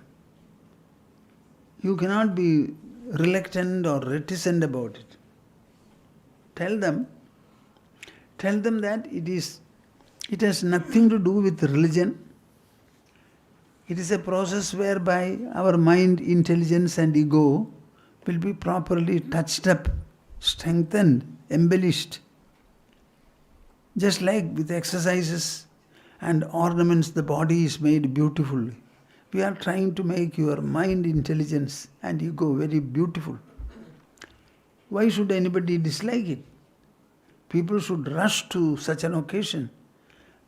You cannot be reluctant or reticent about it. Tell them that it has nothing to do with religion. It is a process whereby our mind, intelligence and ego will be properly touched up, strengthened, embellished. Just like with exercises and ornaments, the body is made beautiful. We are trying to make your mind, intelligence and ego very beautiful. Why should anybody dislike it? People should rush to such an occasion.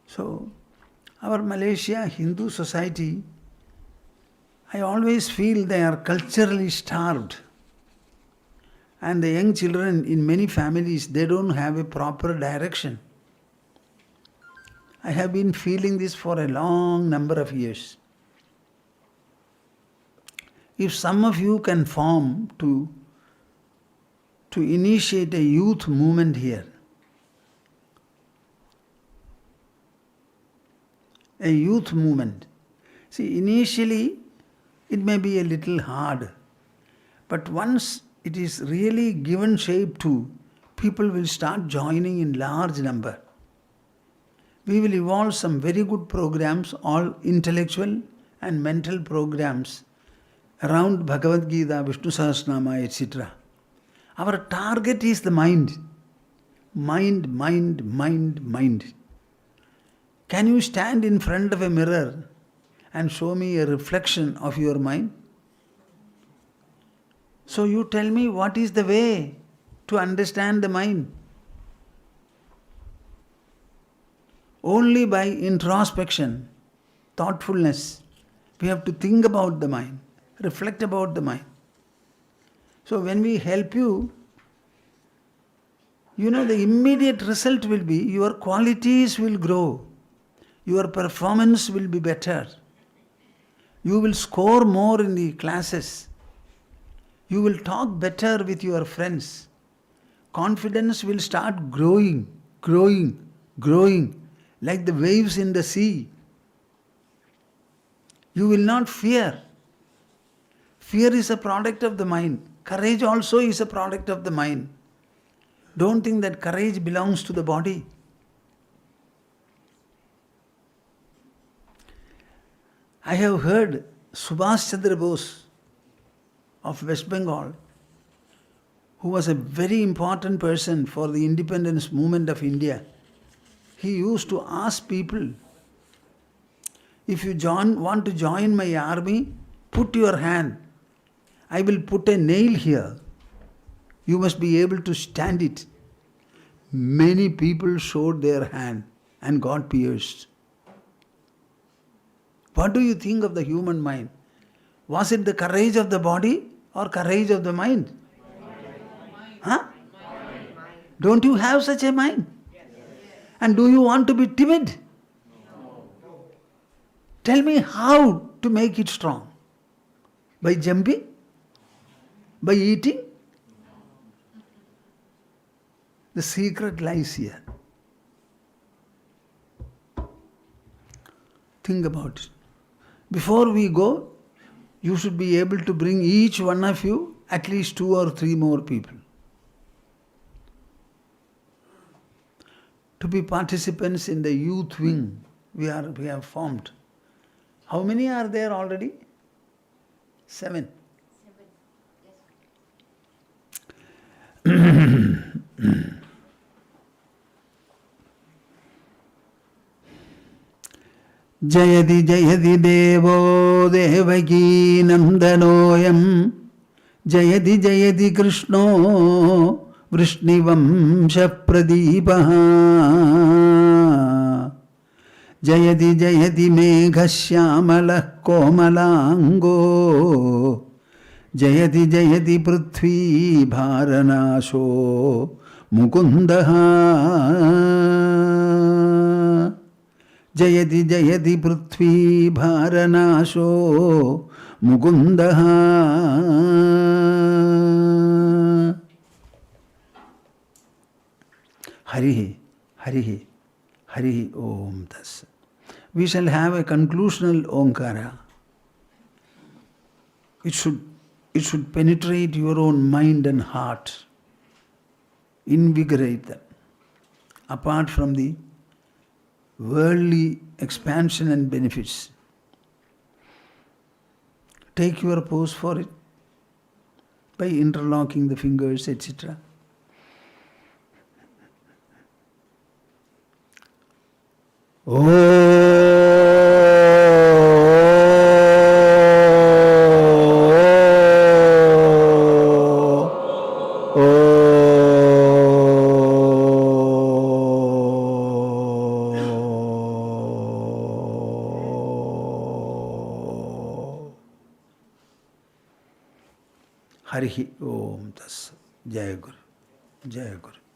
So, our Malaysia Hindu society, I always feel they are culturally starved. And the young children in many families, they don't have a proper direction. I have been feeling this for a long number of years. If some of you can form to initiate a youth movement here, a youth movement. See, initially it may be a little hard, but once it is really given shape to, people will start joining in large number. We will evolve some very good programs, all intellectual and mental programs around Bhagavad Gita, Vishnu Sahasranama, etc. Our target is the mind. Mind, mind, mind, mind. Can you stand in front of a mirror and show me a reflection of your mind? So you tell me what is the way to understand the mind? Only by introspection, thoughtfulness, we have to think about the mind, reflect about the mind. So when we help you, the immediate result will be your qualities will grow. Your performance will be better. You will score more in the classes. You will talk better with your friends. Confidence will start growing, growing, growing, like the waves in the sea. You will not fear. Fear is a product of the mind. Courage also is a product of the mind. Don't think that courage belongs to the body. I have heard Subhash Chandra Bose of West Bengal, who was a very important person for the independence movement of India. He used to ask people, if you want to join my army, put your hand. I will put a nail here. You must be able to stand it. Many people showed their hand and got pierced. What do you think of the human mind? Was it the courage of the body or courage of the mind? Huh? Don't you have such a mind? And do you want to be timid? Tell me how to make it strong. By jumping? By eating? The secret lies here. Think about it. Before we go, you should be able to bring each one of you at least 2 or 3 more people to be participants in the youth wing we have formed. How many are there already? 7. Jayati Jayati Devo Devaki Nandanoyam Jayati Jayati Krishno वृष्णिवंशप्रदीपः जयति जयति मेघश्यामलः कोमलाङ्गो जयति जयति पृथ्वीभारनाशो मुकुन्दः जयति जयति पृथ्वीभारनाशो मुकुन्दः हरिः हरिः हरिः ओम तस्. We shall have a conclusional Omkara. It should penetrate your own mind and heart, invigorate them, apart from the worldly expansion and benefits. Take your pose for it by interlocking the fingers, etc. Harihi Om Tas. Jai Guru. Jai Guru.